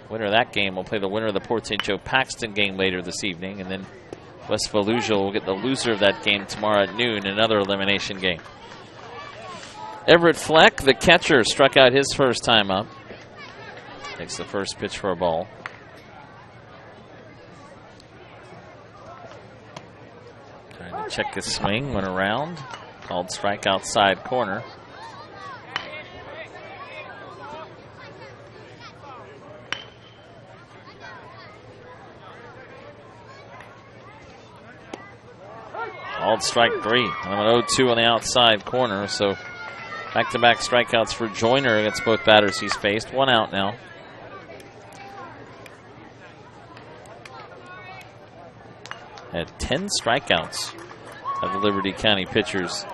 Winner of that game will play the winner of the Port St. Joe Paxton game later this evening, and then West Volusia will get the loser of that game tomorrow at noon, another elimination game. Everett Fleck, the catcher, struck out his first time up. Takes the first pitch for a ball. Trying to check his swing, went around. Called strike outside corner. Called strike 3. And an 0-2 on the outside corner. So back-to-back strikeouts for Joyner against both batters he's faced. 1 out now. Had 10 strikeouts of the Liberty County pitchers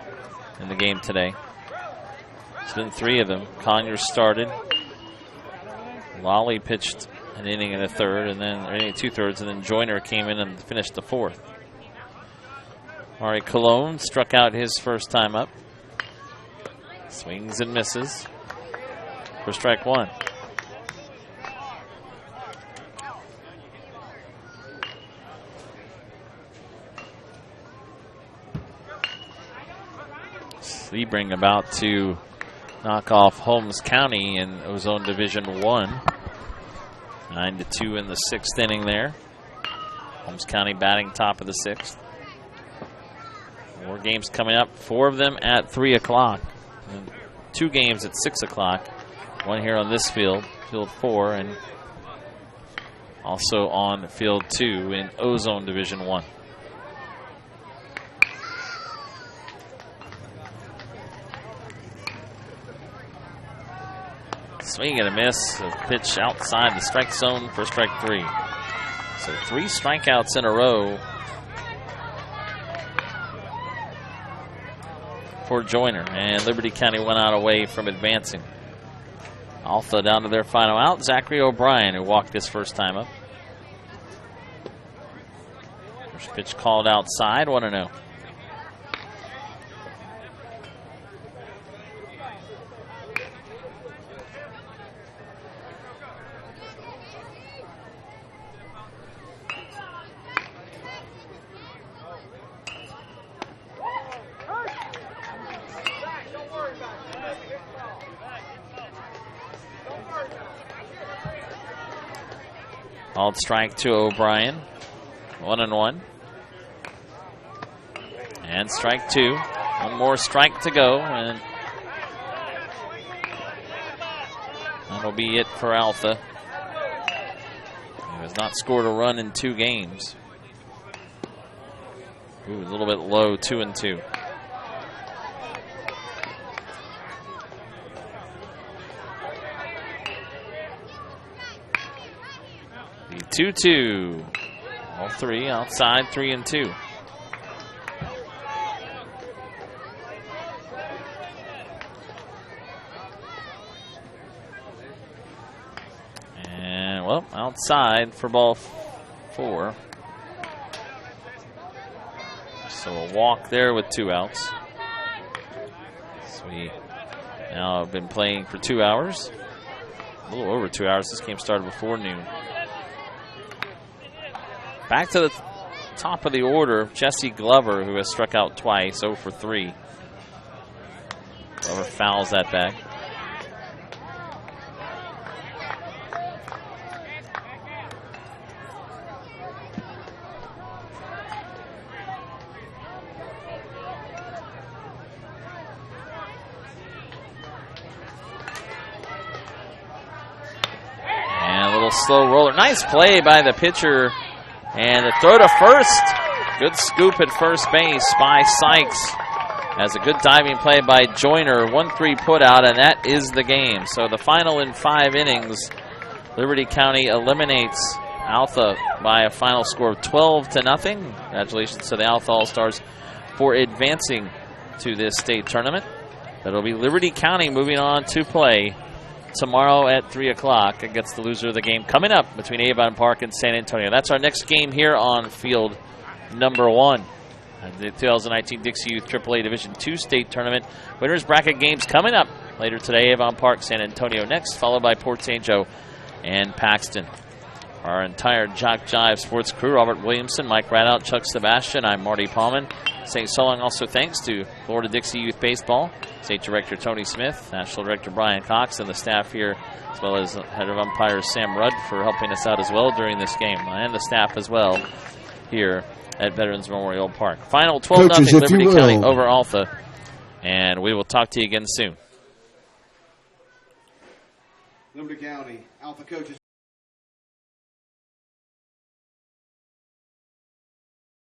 in the game today. It's been 3 of them. Conyers started. Lally pitched an inning and a third, and then inning 2/3, and then Joyner came in and finished the 4th. Ari Colon struck out his first time up. Swings and misses for strike 1. Sebring about to knock off Holmes County in Ozone Division 1. 9-2 in the 6th inning there. Holmes County batting top of the 6th. 4 games coming up, 4 of them at 3 o'clock. 2 games at 6 o'clock. 1 here on this field, field 4, and also on field 2 in Ozone Division 1. Swing and a miss. A pitch outside the strike zone for strike 3. So 3 strikeouts in a row for Joyner. And Liberty County went out away from advancing. Altha down to their final out. Zachary O'Brien, who walked this first time up. First pitch called outside, 1-0. Called strike to O'Brien. 1-1. And strike 2. One more strike to go, and that'll be it for Altha. He has not scored a run in 2 games. Ooh, a little bit low, 2-2. The 2-2. All 3 outside, 3-2. And, well, outside for ball 4. So a walk there with 2 outs. So we now have been playing for 2 hours. A little over 2 hours. This game started before noon. Back to the top of the order, Jesse Glover, who has struck out twice, 0 for 3. Glover fouls that back. And a little slow roller. Nice play by the pitcher. And the throw to first. Good scoop at first base by Sykes. As a good diving play by Joyner. 1-3 put out, and that is the game. So the final in 5 innings, Liberty County eliminates Altha by a final score of 12-0. Congratulations to the Altha All-Stars for advancing to this state tournament. That'll be Liberty County moving on to play tomorrow at 3 o'clock against the loser of the game coming up between Avon Park and San Antonio. That's our next game here on field number 1. The 2019 Dixie Youth AAA Division II State Tournament. Winners bracket games coming up later today. Avon Park, San Antonio next, followed by Port St. Joe and Paxton. Our entire Jock Jive Sports crew, Robert Williamson, Mike Radout, Chuck Sebastian, I'm Marty Paulman. Saying so long also thanks to Florida Dixie Youth Baseball, State Director Tony Smith, National Director Brian Cox, and the staff here, as well as Head of Umpires Sam Rudd for helping us out as well during this game, and the staff as well here at Veterans Memorial Park. Final 12-0 Liberty County over Altha, and we will talk to you again soon. Liberty County, Altha coaches.